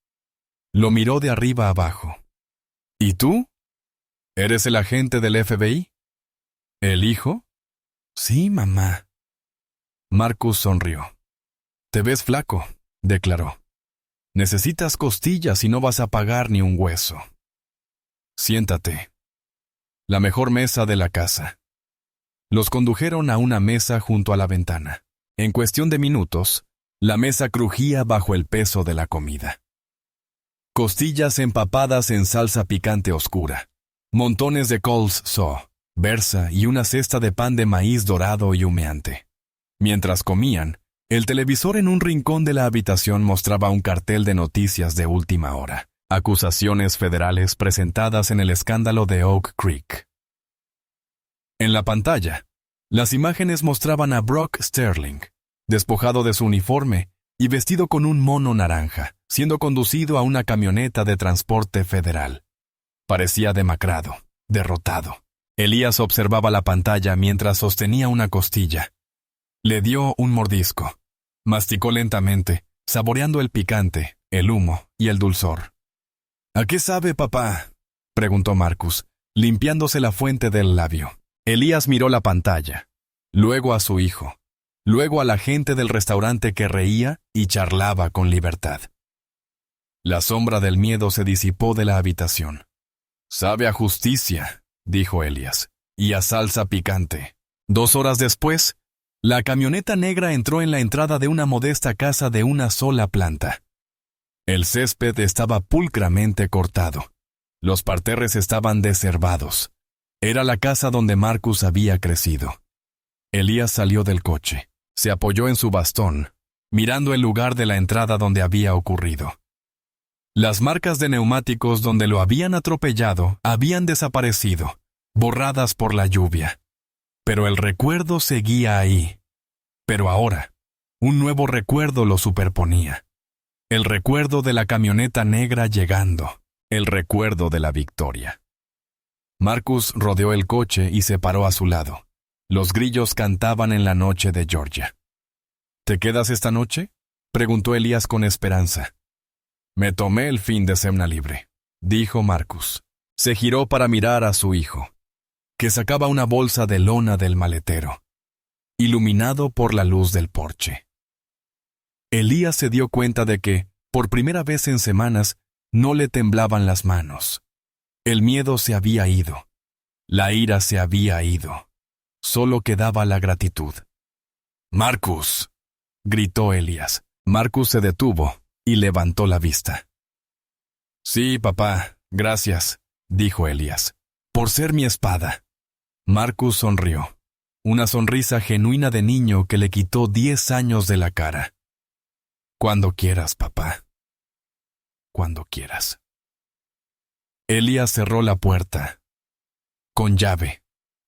Lo miró de arriba abajo. ¿Y tú? ¿Eres el agente del FBI? ¿El hijo? Sí, mamá. Marcus sonrió. Te ves flaco, declaró. Necesitas costillas y no vas a pagar ni un hueso. Siéntate. La mejor mesa de la casa. Los condujeron a una mesa junto a la ventana. En cuestión de minutos, la mesa crujía bajo el peso de la comida. Costillas empapadas en salsa picante oscura, montones de coleslaw, berza y una cesta de pan de maíz dorado y humeante. Mientras comían, el televisor en un rincón de la habitación mostraba un cartel de noticias de última hora, acusaciones federales presentadas en el escándalo de Oak Creek. En la pantalla, las imágenes mostraban a Brock Sterling, despojado de su uniforme y vestido con un mono naranja, siendo conducido a una camioneta de transporte federal. Parecía demacrado, derrotado. Elías observaba la pantalla mientras sostenía una costilla. Le dio un mordisco. Masticó lentamente, saboreando el picante, el humo y el dulzor. ¿A qué sabe, papá?, preguntó Marcus, limpiándose la fuente del labio. Elías miró la pantalla, luego a su hijo, luego a la gente del restaurante que reía y charlaba con libertad. La sombra del miedo se disipó de la habitación. «Sabe a justicia», dijo Elías, «y a salsa picante». 2 horas después, la camioneta negra entró en la entrada de una modesta casa de una sola planta. El césped estaba pulcramente cortado. Los parterres estaban desherbados. Era la casa donde Marcus había crecido. Elías salió del coche. Se apoyó en su bastón, mirando el lugar de la entrada donde había ocurrido. Las marcas de neumáticos donde lo habían atropellado habían desaparecido, borradas por la lluvia. Pero el recuerdo seguía ahí. Pero ahora, un nuevo recuerdo lo superponía. El recuerdo de la camioneta negra llegando. El recuerdo de la victoria. Marcus rodeó el coche y se paró a su lado. Los grillos cantaban en la noche de Georgia. ¿Te quedas esta noche?, preguntó Elías con esperanza. Me tomé el fin de semana libre, dijo Marcus. Se giró para mirar a su hijo, que sacaba una bolsa de lona del maletero, iluminado por la luz del porche. Elías se dio cuenta de que, por primera vez en semanas, no le temblaban las manos. El miedo se había ido. La ira se había ido. Solo quedaba la gratitud. «Marcus», gritó Elías. Marcus se detuvo y levantó la vista. «Sí, papá, gracias», dijo Elías, «por ser mi espada». Marcus sonrió, una sonrisa genuina de niño que le quitó 10 años de la cara. «Cuando quieras, papá. Cuando quieras». Elías cerró la puerta. Con llave.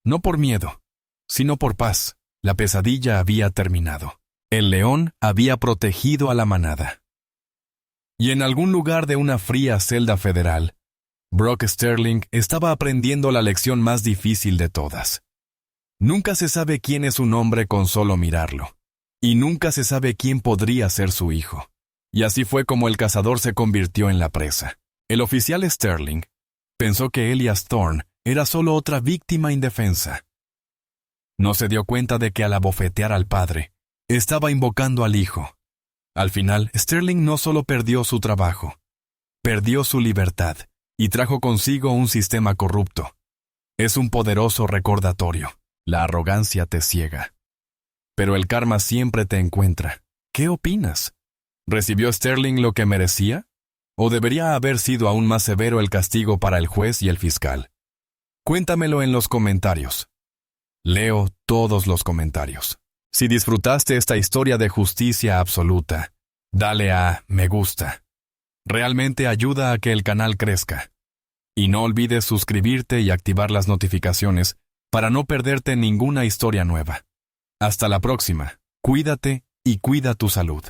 No por miedo, sino por paz. La pesadilla había terminado. El león había protegido a la manada. Y en algún lugar de una fría celda federal, Brock Sterling estaba aprendiendo la lección más difícil de todas. Nunca se sabe quién es un hombre con solo mirarlo. Y nunca se sabe quién podría ser su hijo. Y así fue como el cazador se convirtió en la presa. El oficial Sterling pensó que Elías Thorne era solo otra víctima indefensa. No se dio cuenta de que al abofetear al padre, estaba invocando al hijo. Al final, Sterling no solo perdió su trabajo, perdió su libertad y trajo consigo un sistema corrupto. Es un poderoso recordatorio. La arrogancia te ciega. Pero el karma siempre te encuentra. ¿Qué opinas? ¿Recibió Sterling lo que merecía? ¿O debería haber sido aún más severo el castigo para el juez y el fiscal? Cuéntamelo en los comentarios. Leo todos los comentarios. Si disfrutaste esta historia de justicia absoluta, dale a me gusta. Realmente ayuda a que el canal crezca. Y no olvides suscribirte y activar las notificaciones para no perderte ninguna historia nueva. Hasta la próxima. Cuídate y cuida tu salud.